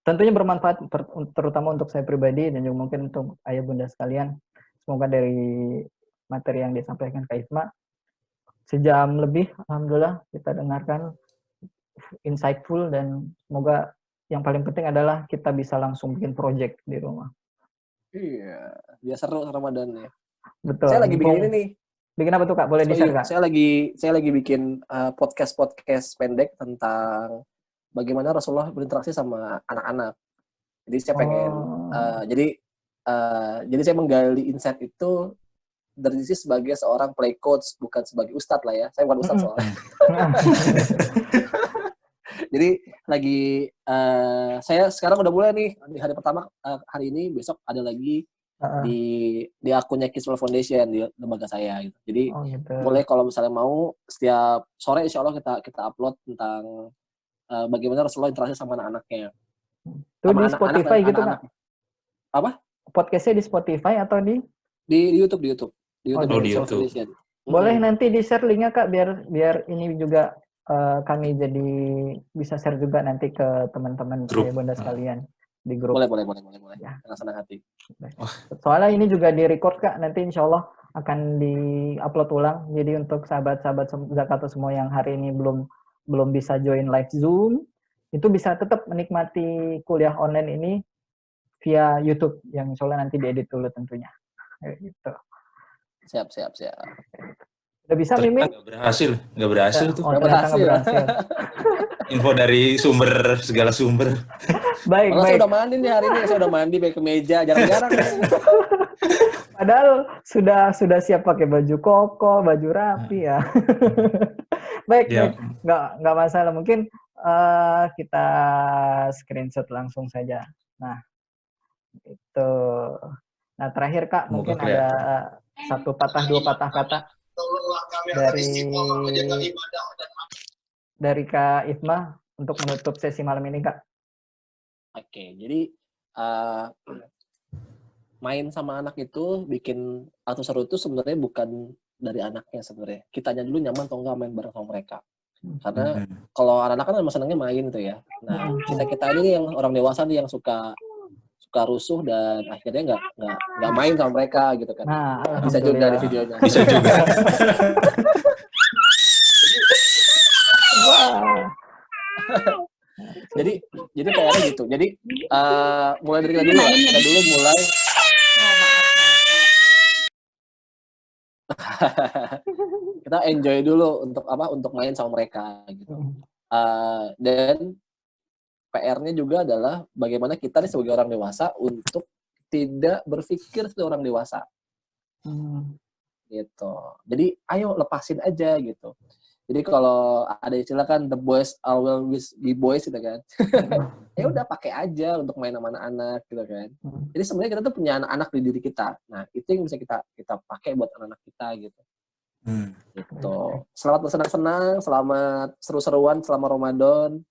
tentunya bermanfaat terutama untuk saya pribadi dan juga mungkin untuk ayah bunda sekalian. Semoga dari materi yang disampaikan Kak Isma, sejam lebih alhamdulillah kita dengarkan, insightful, dan semoga yang paling penting adalah kita bisa langsung bikin project di rumah. Iya, biar seru Ramadan ya. Betul. Saya lagi bikin ini nih. Bikin apa tuh Kak? Boleh di-share Kak? Saya lagi bikin podcast pendek tentang bagaimana Rasulullah berinteraksi sama anak-anak. Jadi saya pengen jadi saya menggali insight itu dari sisi sebagai seorang play coach, bukan sebagai ustadz lah ya. Saya bukan ustadz soalnya. Jadi lagi saya sekarang udah mulai nih di hari pertama hari ini, besok ada lagi di akunnya Kiswell Foundation di lembaga saya gitu. Jadi boleh kalau misalnya mau setiap sore insya Allah kita upload tentang bagaimana Rasulullah interaksi sama anak-anaknya. Itu di Spotify gitu Kak? Apa? Podcastnya di Spotify atau di YouTube? Di YouTube. Di YouTube. Foundation. Boleh nanti di-share linknya Kak, biar ini juga kami jadi bisa share juga nanti ke teman-teman ayah bunda sekalian di grup. Boleh. Ya. Dengan senang hati. Soalnya ini juga di-record Kak, nanti insya Allah akan di-upload ulang. Jadi untuk sahabat-sahabat Zakato semua yang hari ini belum bisa join live Zoom, itu bisa tetap menikmati kuliah online ini via YouTube yang insya Allah nanti diedit dulu tentunya. Gitu. Siap. Udah bisa Ternyata Mimin? nggak berhasil tuh. Oh, Nggak ternyata nggak berhasil. berhasil. Info dari segala sumber. Baik, Kalau saya baik. udah mandi nih hari ini, saya udah mandi pakai kemeja, jarang-jarang nih. Padahal sudah siap pakai baju koko, baju rapi ya. Baik, Ya, baik. Nggak masalah. Mungkin kita screenshot langsung saja. Nah, itu. Nah, terakhir Kak, semoga mungkin ada kelihatan. dua patah kata Tolonglah kami agar dari istiqomah menjaga ibadah dan dari Kak Ifma untuk menutup sesi malam ini, Kak. Oke, jadi main sama anak itu bikin atau seru itu sebenarnya bukan dari anaknya sebenarnya. Kitanya dulu nyaman atau enggak main bareng sama mereka. Karena kalau anak-anak kan emang senangnya main tuh ya. Nah, kita ini yang orang dewasa nih yang suka rusuh dan akhirnya nggak main sama mereka gitu kan. Nah, Bisa juga dari alhamdulillah. videonya. Bisa juga. Wah. jadi PR-nya gitu. Jadi mulai dari kita dulu ya. Kita dulu mulai kita enjoy dulu untuk main sama mereka gitu. Dan PR-nya juga adalah bagaimana kita nih sebagai orang dewasa untuk tidak berpikir seperti orang dewasa. Gitu. Jadi ayo lepasin aja gitu. Jadi kalau ada istilah kan the boys always be boys gitu kan. Ya udah pakai aja untuk main sama anak-anak gitu kan. Jadi sebenarnya kita tuh punya anak-anak di diri kita. Nah, itu yang bisa kita pakai buat anak-anak kita gitu. Gitu. Selamat bersenang-senang, selamat seru-seruan selama Ramadan.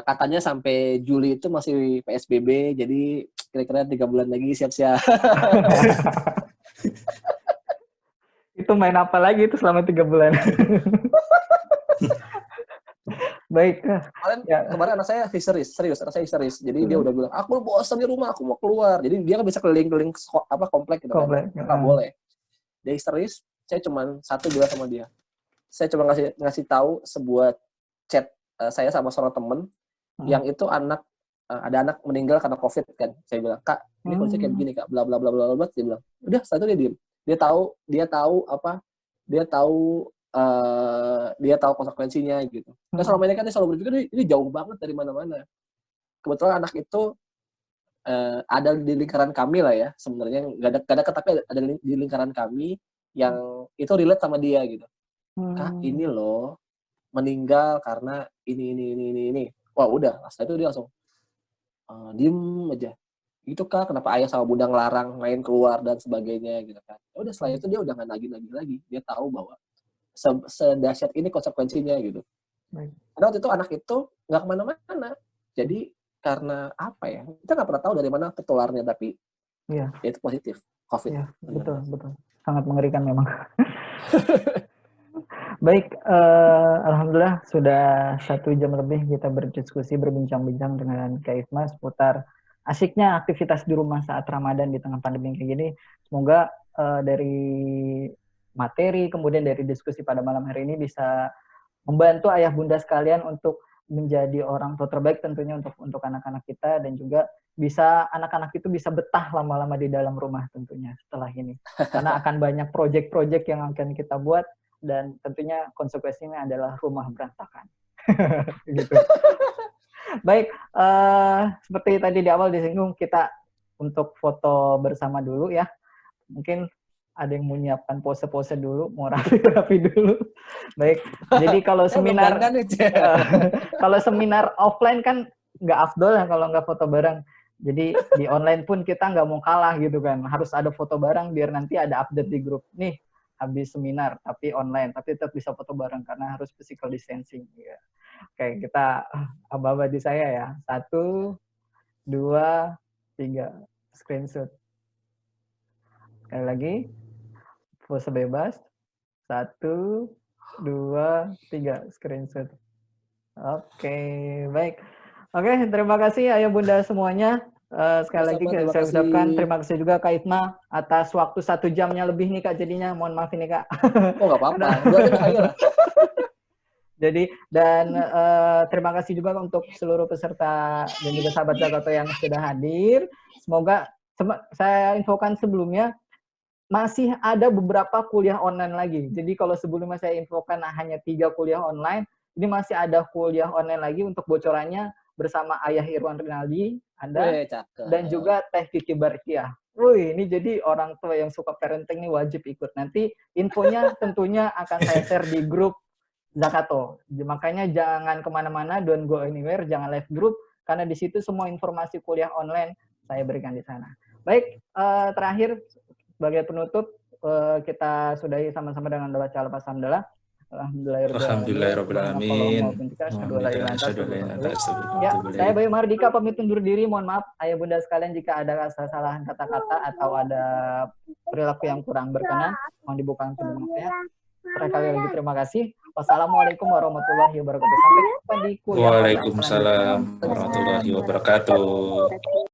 Katanya sampai Juli itu masih PSBB, jadi kira-kira 3 bulan lagi siap-siap. Itu main apa lagi itu selama 3 bulan? Baik. Kemarin anak saya serius. Anak saya histeris. Jadi dia udah bilang, aku bosan di rumah, aku mau keluar. Jadi dia kan bisa keliling-keliling komplek gitu kan. Nggak boleh. Dia histeris. Saya cuma satu bilang sama dia. Saya cuma ngasih tahu sebuah chat saya sama seorang temen yang itu ada anak meninggal karena COVID kan. Saya bilang, Kak, ini kondisi kayak begini Kak, bla bla bla bla bla. Dia bilang, udah setelah itu dia diem. Dia tahu konsekuensinya gitu. Nah, selama ini kan dia selalu berpikir ini jauh banget dari mana-mana. Kebetulan anak itu ada di lingkaran kami lah ya, sebenarnya nggak ada tapi ada di lingkaran kami yang itu relate sama dia gitu. Kak, ini loh meninggal karena ini. Wah udah, setelah itu dia langsung diem aja. Gitu Kak, kenapa ayah sama bunda ngelarang main keluar dan sebagainya gitu kan. Udah setelah itu dia udah nggak nagih lagi. Dia tahu bahwa sedahsyat ini konsekuensinya gitu. Karena waktu itu anak itu nggak kemana-mana. Jadi karena apa ya? Kita nggak pernah tahu dari mana ketularnya, tapi ya itu positif COVID. Ya, betul. Sangat mengerikan memang. Baik, alhamdulillah sudah 1 jam lebih kita berdiskusi, berbincang-bincang dengan Kak Ifma seputar asiknya aktivitas di rumah saat Ramadan di tengah pandemi kayak gini. Semoga dari materi, kemudian dari diskusi pada malam hari ini bisa membantu ayah bunda sekalian untuk menjadi orang tua terbaik tentunya untuk anak-anak kita, dan juga bisa anak-anak itu bisa betah lama-lama di dalam rumah tentunya setelah ini. Karena akan banyak proyek-proyek yang akan kita buat, dan tentunya konsekuensinya adalah rumah berantakan. Gitu. Baik, seperti tadi di awal disinggung, kita untuk foto bersama dulu ya. Mungkin ada yang mau nyiapkan pose-pose dulu, mau rapi-rapi dulu. Baik, jadi kalau seminar kalau seminar offline kan nggak afdol ya kalau nggak foto bareng. Jadi di online pun kita nggak mau kalah gitu kan, harus ada foto bareng biar nanti ada update di grup. Nih, habis seminar tapi online, tapi tetap bisa foto bareng karena harus physical distancing. Ya. Oke, kita aba-aba di saya ya. 1, 2, 3, screenshot. Sekali lagi, pose bebas. 1, 2, 3, screenshot. Oke, baik. Oke, terima kasih ayah bunda semuanya. Sekali lagi saya ucapkan terima kasih juga Kak Ifma atas waktu 1 jamnya lebih nih Kak, jadinya mohon maaf ini Kak. Oh nggak apa-apa, 2 jam aja lah. Jadi, dan terima kasih juga untuk seluruh peserta dan juga sahabat Zakato yang sudah hadir. Semoga saya infokan sebelumnya, masih ada beberapa kuliah online lagi. Jadi kalau sebelumnya saya infokan hanya 3 kuliah online, ini masih ada kuliah online lagi untuk bocorannya bersama Ayah Irwan Rinaldi, Anda, Cakep. dan juga Teh Kiki Barkiah. Wih, ini jadi orang tua yang suka parenting ini wajib ikut. Nanti infonya tentunya akan saya share di grup Zakato. Makanya jangan kemana-mana, don't go anywhere, jangan left group, karena di situ semua informasi kuliah online saya berikan di sana. Baik, terakhir sebagai penutup, kita sudahi sama-sama dengan doa baca al-Fatihah. Alhamdulillahirabbil alamin. Ya, saya Bayu Mardika pamit undur diri. Mohon maaf ayah bunda sekalian jika ada kesalahan kata-kata atau ada perilaku yang kurang berkenan. Mohon dibukakan pintu maafnya. Sekali lagi terima kasih. Wassalamualaikum warahmatullahi wabarakatuh. Sampai jumpa di kuliah. Waalaikumsalam warahmatullahi wabarakatuh.